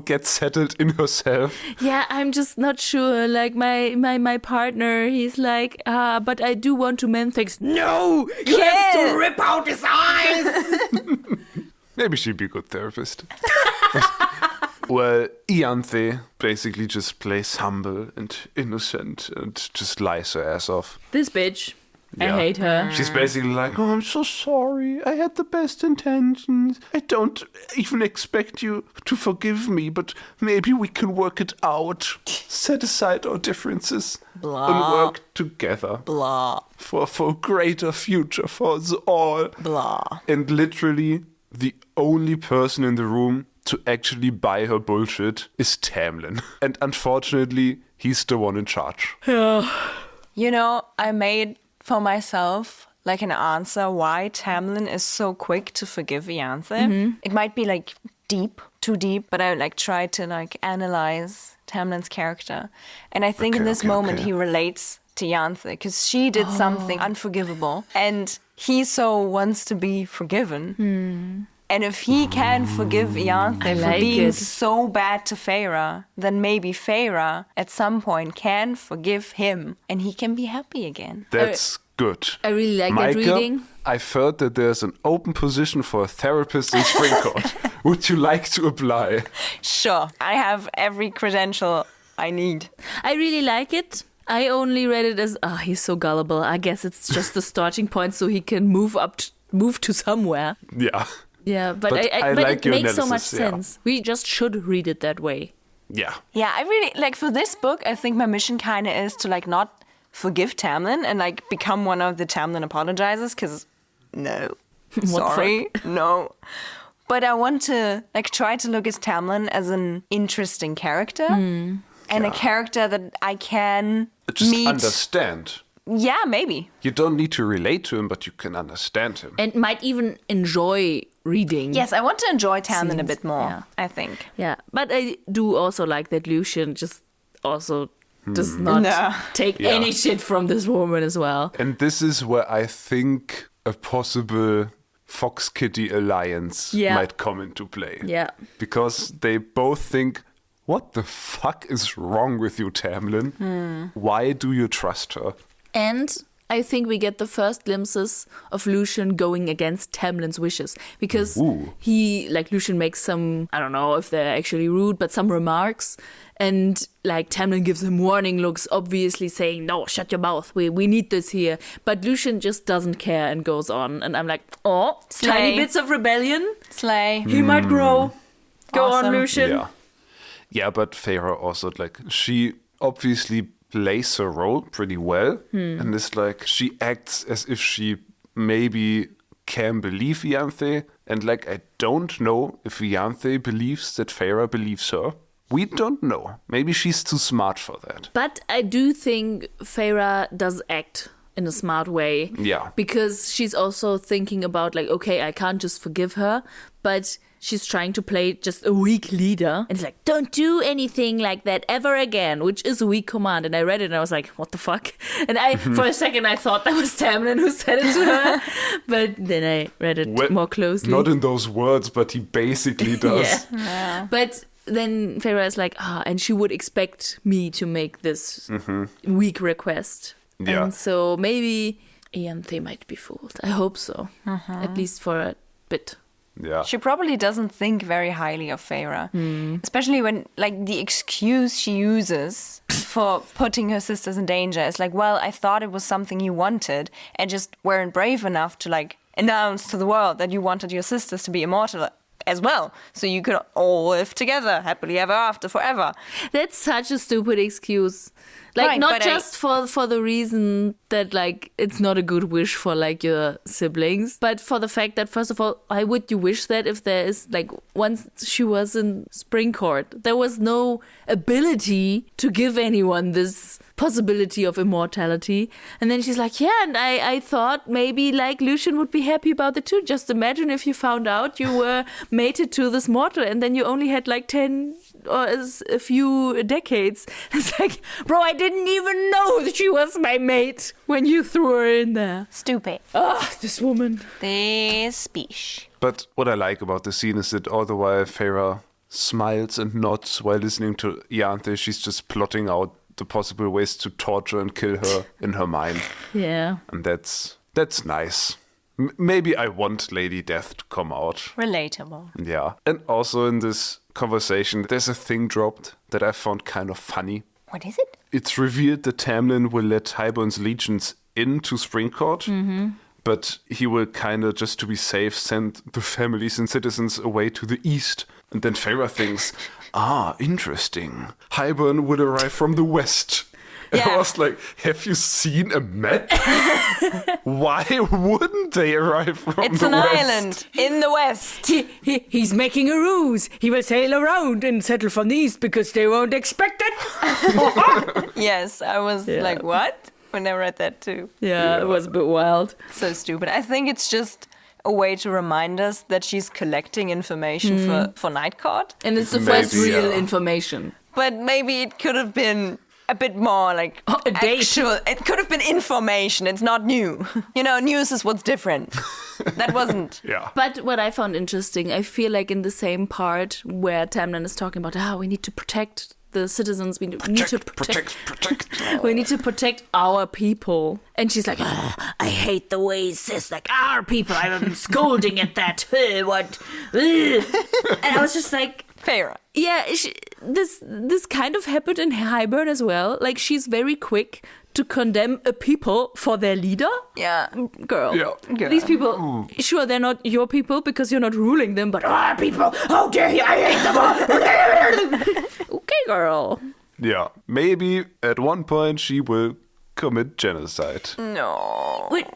get settled in herself. Yeah, I'm just not sure. Like my partner, he's like, but I do want to mend things. No, you have to rip out his eyes. Maybe she'd be a good therapist. Well, Ianthe basically just plays humble and innocent and just lies her ass off. This bitch. Yeah. I hate her. She's basically like, oh, I'm so sorry. I had the best intentions. I don't even expect you to forgive me, but maybe we can work it out. Set aside our differences and work together. Blah. For a greater future for us all. Blah. And literally, the only person in the room to actually buy her bullshit is Tamlin. And unfortunately, he's the one in charge. I made for myself like an answer why Tamlin is so quick to forgive Ianthe. It might be like too deep, but I tried to analyze Tamlin's character. And I think in this moment he relates to Ianthe because she did something unforgivable and he so wants to be forgiven. And if he can forgive Ianthe for being so bad to Feyre, then maybe Feyre at some point can forgive him and he can be happy again. That's good. I really like Meike, that reading. I've heard that there's an open position for a therapist in Springcourt. Would you like to apply? Sure, I have every credential I need. I really like it. I only read it as, he's so gullible. I guess it's just the starting point so he can move to somewhere. Yeah. Yeah, but I but like it your makes so much analysis, yeah. sense. We just should read it that way. Yeah. Yeah, I really, for this book, I think my mission kind of is to, not forgive Tamlin and, become one of the Tamlin apologizers, because, no. Sorry, no. But I want to, try to look at Tamlin as an interesting character. And a character that I can Just meet. understand. Yeah, maybe. You don't need to relate to him, but you can understand him. And might even enjoy reading. Yes, I want to enjoy Tamlin a Scenes, bit more, yeah. I think. Yeah, but I do also like that Lucian just also does not take any shit from this woman as well. And this is where I think a possible Fox Kitty alliance might come into play. Yeah. Because they both think, what the fuck is wrong with you, Tamlin? Why do you trust her? And I think we get the first glimpses of Lucian going against Tamlin's wishes. Because Lucian makes some, I don't know if they're actually rude, but some remarks. And Tamlin gives him warning looks, obviously saying, no, shut your mouth. We need this here. But Lucian just doesn't care and goes on. And I'm like, Slay. Tiny bits of rebellion. Slay. He might grow. Go on, Awesome. Lucian. Yeah, but Feyre also, she obviously plays her role pretty well. And it's she acts as if she maybe can believe Ianthe. And I don't know if Ianthe believes that Feyre believes her. We don't know. Maybe she's too smart for that. But I do think Feyre does act in a smart way. Yeah. Because she's also thinking about okay, I can't just forgive her, but she's trying to play just a weak leader. And it's don't do anything like that ever again, which is a weak command. And I read it and I was like, what the fuck? And for a second, I thought that was Tamlin who said it to her. But then I read it more closely. Not in those words, but he basically does. Yeah. But then Feyre is and she would expect me to make this weak request. Yeah. And so maybe Ianthe might be fooled. I hope so. At least for a bit. Yeah. She probably doesn't think very highly of Feyre. Especially when, the excuse she uses for putting her sisters in danger is well, I thought it was something you wanted and just weren't brave enough to, announce to the world that you wanted your sisters to be immortal as well. So you could all live together, happily ever after, forever. That's such a stupid excuse. Like, Right, not but just for the reason that, like, it's not a good wish for, like, your siblings, but for the fact that, first of all, why would you wish that if there is, like, once she was in Spring Court, there was no ability to give anyone this possibility of immortality. And then she's like, yeah, and I thought maybe, like, Lucien would be happy about it too. Just imagine if you found out you were mated to this mortal and then you only had, like, 10 or a few decades. It's like, bro, I didn't even know that she was my mate when you threw her in there. Stupid. Ah, this woman. This speech. But what I like about the scene is that all the while Feyre smiles and nods while listening to Ianthe. She's just plotting out the possible ways to torture and kill her in her mind. Yeah. And that's nice. Maybe I want Lady Death to come out. Relatable. Yeah. And also in this conversation, there's a thing dropped that I found kind of funny. What is it? It's revealed that Tamlin will let Hybern's legions into Spring Court, but he will kind of, just to be safe, send the families and citizens away to the east. And then Feyre thinks, interesting. Hybern will arrive from the west. And I Yeah. was like, have you seen a map? Why wouldn't they arrive from It's the an west? island in the west. He's making a ruse. He will sail around and settle from the east because they won't expect it. Yes, I was like, what? When I read that too. Yeah, it was a bit wild. So stupid. I think it's just a way to remind us that she's collecting information for Night Court. And it's the Maybe, first real yeah. information. But maybe it could have been a bit more like A date. actual. It could have been information. It's not new. You know, news is what's different. That wasn't. Yeah. But what I found interesting, I feel like in the same part where Tamlin is talking about, we need to protect the citizens, we need to protect. We need to protect our people. And she's like, I hate the way he says, like, our people. I'm scolding at that. What? And I was just like, Feyre. yeah, this kind of happened in Hybern as well. Like, she's very quick to condemn a people for their leader. Yeah. Girl. Yeah. These people, sure, they're not your people because you're not ruling them, but our people, how dare you, I hate them all. Okay, girl. Yeah. Maybe at one point she will commit genocide. No. Wait.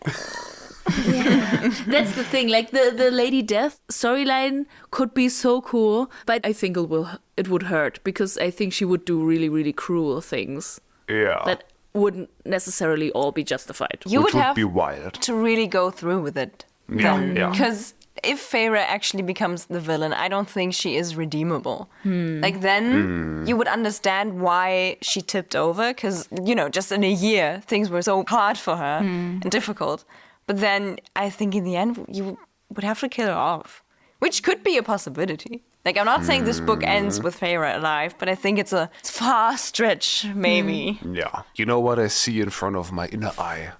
Yeah. That's the thing. Like, the Lady Death storyline could be so cool, but I think it would hurt because I think she would do really, really cruel things Yeah. that wouldn't necessarily all be justified. You Which would would have be wild. to really go through with it. Yeah, yeah. Because if Feyre actually becomes the villain, I don't think she is redeemable. Like, then you would understand why she tipped over, because, you know, just in a year, things were so hard for her and difficult. But then I think in the end, you would have to kill her off, which could be a possibility. Like, I'm not saying this book ends with Feyre alive, but I think it's a far stretch, maybe. Yeah. You know what I see in front of my inner eye?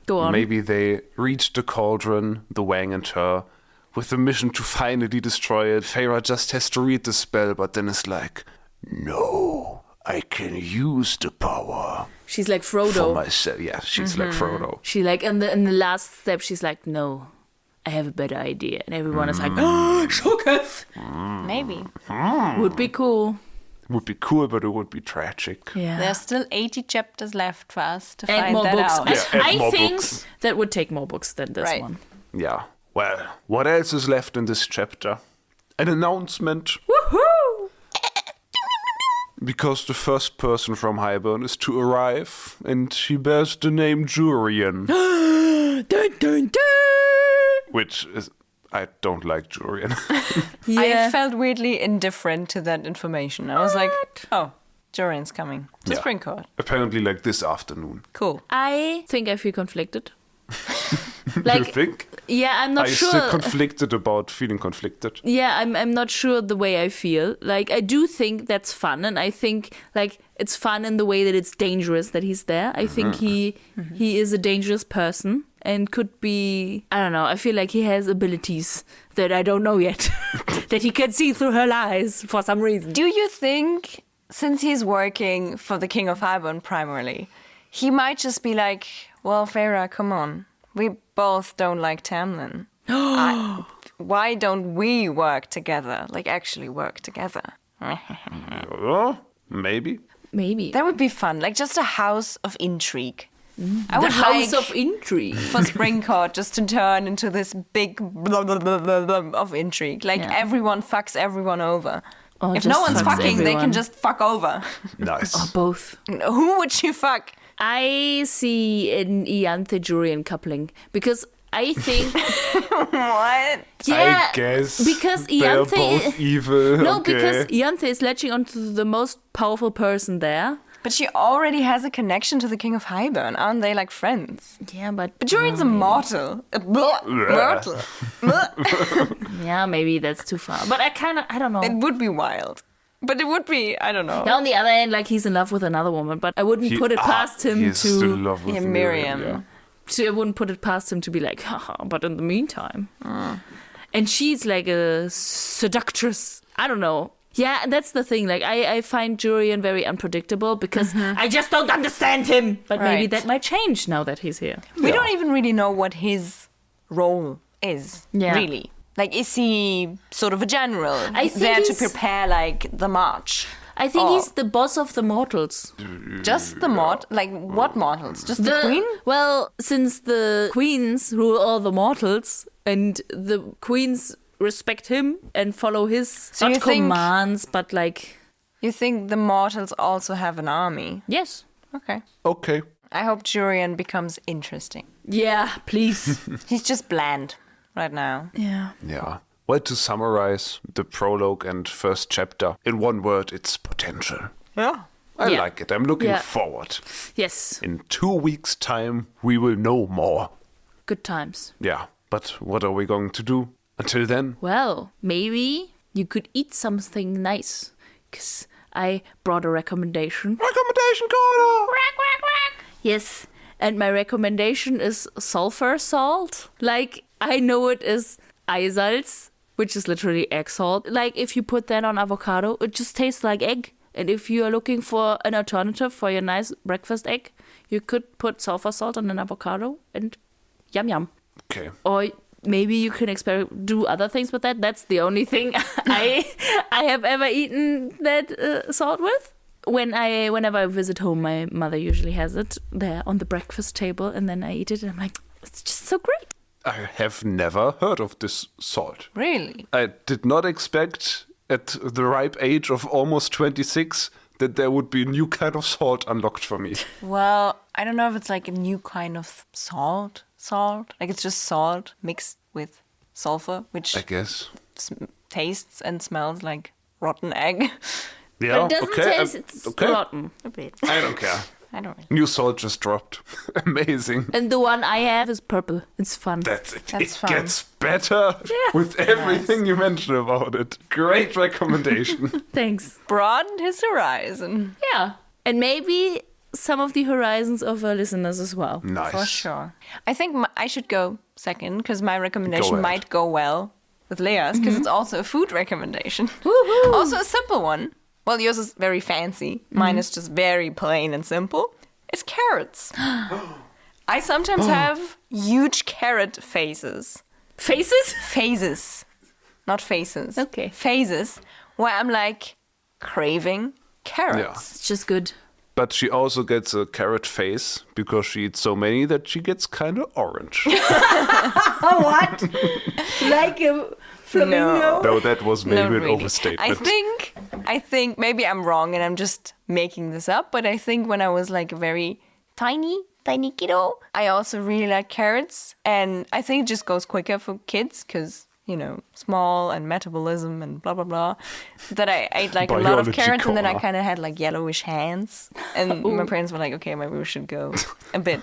Go on. Maybe they reached the cauldron, the Wang and her, with the mission to finally destroy it. Feyre just has to read the spell, but then it's like, no, I can use the power She's like for Frodo. myself. Yeah, she's like Frodo. She like in the last step, she's like, no, I have a better idea, and everyone is like, Shooketh. Maybe. would be cool. Would be cool, but it would be tragic. Yeah. There's still 80 chapters left for us to and find more that books. out. Yeah, and I more think books. that would take more books than this Right. one. Yeah. Well, what else is left in this chapter? An announcement. Woohoo! Because the first person from Hybern is to arrive, and she bears the name Jurian, Dun, dun, dun. which is... I don't like Jurian. I felt weirdly indifferent to that information. I was like, oh, Jorian's coming to Yeah. Spring Court. Apparently, like this afternoon. Cool. I think I feel conflicted. You think? Yeah, I'm not Are you sure. still conflicted about feeling conflicted? Yeah, I'm not sure the way I feel. Like, I do think that's fun, and I think like it's fun in the way that it's dangerous that he's there. I think he is a dangerous person and could be, I don't know, I feel like he has abilities that I don't know yet. That he can see through her lies for some reason. Do you think, since he's working for the King of Hybern primarily, he might just be like, well, Feyre, come on. We both don't like Tamlin. Why don't we work together? Like, actually work together. Maybe. Maybe. That would be fun. Like, just a house of intrigue. I The would house like of intrigue. for Spring Court just to turn into this big blah, blah, blah, blah, blah of intrigue. Like, everyone fucks everyone over. Or If just no one's fucks fucking, they can everyone. just fuck over. Nice. Or both. Who would you fuck? I see an Ianthe Jurian coupling because I think What? yeah, I guess because they're Ianthe both evil. no, okay. because Ianthe is latching onto the most powerful person there. But she already has a connection to the King of Highburn. Aren't they like friends? Yeah, but But Jurian's a mortal. Mortal. yeah, maybe that's too far. But I don't know. It would be wild. But it would be, I don't know. Now, on the other hand, like he's in love with another woman, but I wouldn't put it past him He is still in to. love with Yeah, Miriam. Miriam. I wouldn't put it past him to be like, haha. But in the meantime, and she's like a seductress. I don't know. Yeah, and that's the thing. Like, I find Jurian very unpredictable because I just don't understand him. But maybe Right. that might change now that he's here. We don't even really know what his role is, Yeah. really. Like, is he sort of a general? I think there to he's- prepare, like, the march? I think Oh. he's the boss of the mortals. Just the like, what mortals? Just the queen? Well, since the queens rule all the mortals and the queens respect him and follow his So you not think- commands, but like, You think the mortals also have an army? yes. Okay. Okay. I hope Jurian becomes interesting. Yeah, please. He's just bland right now. Yeah. Yeah. Well, to summarize the prologue and first chapter, in one word, it's potential. Yeah. I Yeah. like it. I'm looking Yeah. forward. Yes. In 2 weeks' time, we will know more. Good times. Yeah. But what are we going to do until then? Well, maybe you could eat something nice. Because I brought a recommendation. Recommendation corner! Yes. And my recommendation is sulfur salt. Like, I know it is Eisalz, which is literally egg salt. Like, if you put that on avocado, it just tastes like egg. And if you are looking for an alternative for your nice breakfast egg, you could put sulfur salt on an avocado and yum yum. Okay. Or maybe you can do other things with that. That's the only thing I have ever eaten that salt with. Whenever I visit home, my mother usually has it there on the breakfast table, and then I eat it, and I'm like, it's just so great. I have never heard of this salt. Really? I did not expect at the ripe age of almost 26 that there would be a new kind of salt unlocked for me. Well, I don't know if it's like a new kind of salt. Like, it's just salt mixed with sulfur, which I guess. tastes and smells like rotten egg. Yeah, But it doesn't okay. taste, it's okay. rotten. A bit. I don't care. I don't know. New salt just dropped. Amazing. And the one I have is purple. It's fun. That's it. That's it fun. gets better with everything you mentioned about it. Great recommendation. Thanks. Broadened his horizon. Yeah. And maybe some of the horizons of our listeners as well. Nice. For sure. I think I should go second because my Go recommendation ahead. might go well with Lea's because it's also a food recommendation. Woohoo! Also a simple one. Well, yours is very fancy. Mine is just very plain and simple. It's carrots. I sometimes have huge carrot phases. Faces? Phases. Not faces. Okay. Phases where I'm like craving carrots. Yeah. It's just good. But she also gets a carrot face because she eats so many that she gets kind of orange. Oh, what? Like a flamingo? No, that was maybe Not an really. overstatement. I think maybe I'm wrong and I'm just making this up, but I think when I was like very tiny kiddo, I also really like carrots. And I think it just goes quicker for kids because, you know, small and metabolism and blah, blah, blah. That I ate like a lot of Biology carrots and then I corner. kind of had like yellowish hands. And my parents were like, okay, maybe we should go a bit,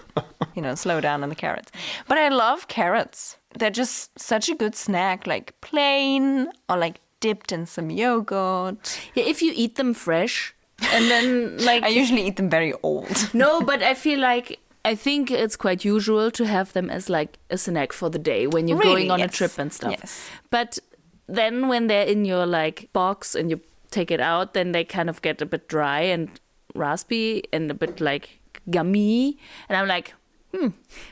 you know, slow down on the carrots. But I love carrots. They're just such a good snack, like plain or like dipped in some yogurt. Yeah, if you eat them fresh and then like I usually eat them very old. no, but I think it's quite usual to have them as like a snack for the day when you're Really? going on a Yes. trip and stuff. Yes. But then when they're in your like box and you take it out, then they kind of get a bit dry and raspy and a bit like gummy. And I'm like,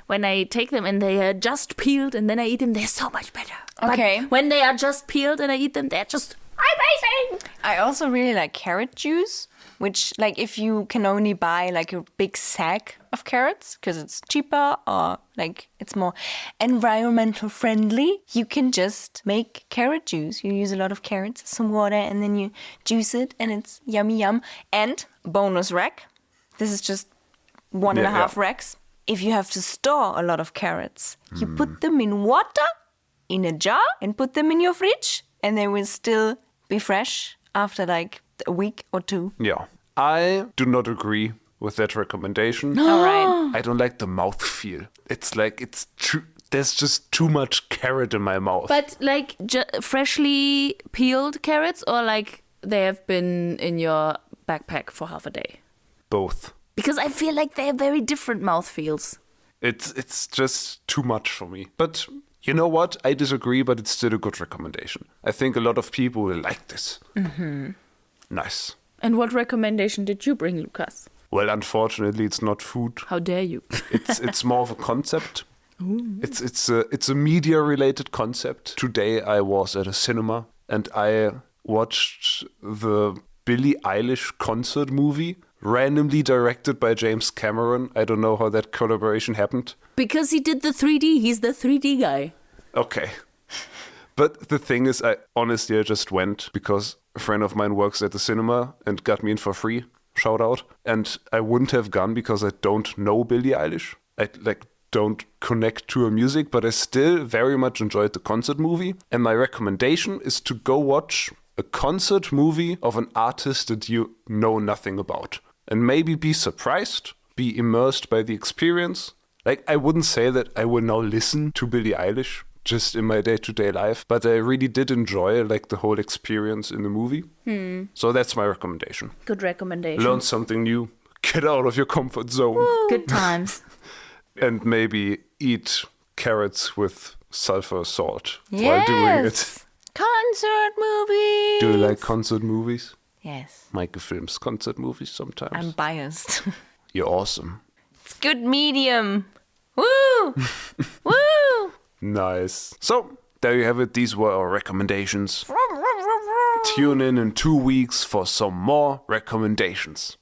when I take them and they are just peeled and then I eat them, they're so much better. Okay. But when they are just peeled and I eat them, they're just amazing. I also really like carrot juice, which, like, if you can only buy like a big sack of carrots because it's cheaper or like it's more environmental friendly, you can just make carrot juice. You use a lot of carrots, some water, and then you juice it, and it's yummy yum. And bonus rack, this is just 1.5 racks. If you have to store a lot of carrots, you put them in water in a jar and put them in your fridge, and they will still be fresh after like a week or 2. Yeah. I do not agree with that recommendation. All right. I don't like the mouthfeel. It's like there's just too much carrot in my mouth. But like freshly peeled carrots, or like they have been in your backpack for half a day? Both. Because I feel like they have very different mouthfeels. It's just too much for me. But you know what? I disagree, but it's still a good recommendation. I think a lot of people will like this. Mm-hmm. Nice. And what recommendation did you bring, Lukas? Well, unfortunately, it's not food. How dare you? It's more of a concept. It's a media-related concept. Today I was at a cinema and I watched the Billie Eilish concert movie, randomly directed by James Cameron. I don't know how that collaboration happened. Because he did the 3D. He's the 3D guy. Okay. But the thing is, I just went because a friend of mine works at the cinema and got me in for free. Shout out. And I wouldn't have gone because I don't know Billie Eilish. I don't connect to her music, but I still very much enjoyed the concert movie. And my recommendation is to go watch a concert movie of an artist that you know nothing about. And maybe be surprised, be immersed by the experience. Like, I wouldn't say that I will now listen to Billie Eilish just in my day-to-day life, but I really did enjoy like the whole experience in the movie. So that's my recommendation. Good recommendation. Learn something new. Get out of your comfort zone. Good times. And maybe eat carrots with sulfur salt while doing it. Concert movies. Do you like concert movies? Yes. Meike films concert movies sometimes. I'm biased. You're awesome. It's good medium. Woo! Woo! Nice. So, there you have it. These were our recommendations. Tune in 2 weeks for some more recommendations.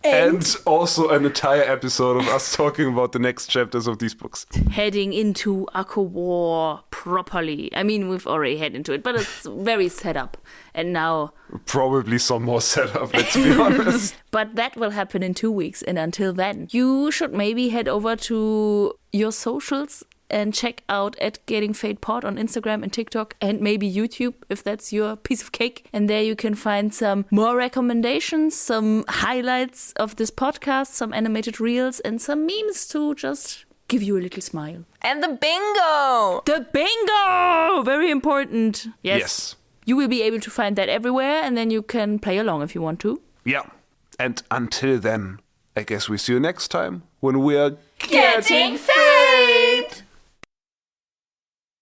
And also an entire episode of us talking about the next chapters of these books. Heading into ACOWAR properly. I mean, we've already head into it, but it's very set up. And now... Probably some more setup, let's be honest. But that will happen in 2 weeks. And until then, you should maybe head over to your socials and check out at Getting Fae'd Pod on Instagram and TikTok and maybe YouTube if that's your piece of cake. And there you can find some more recommendations, some highlights of this podcast, some animated reels and some memes to just give you a little smile. And the bingo! The bingo! Very important. Yes. You will be able to find that everywhere and then you can play along if you want to. Yeah. And until then, I guess we see you next time when we are Getting Fae'd!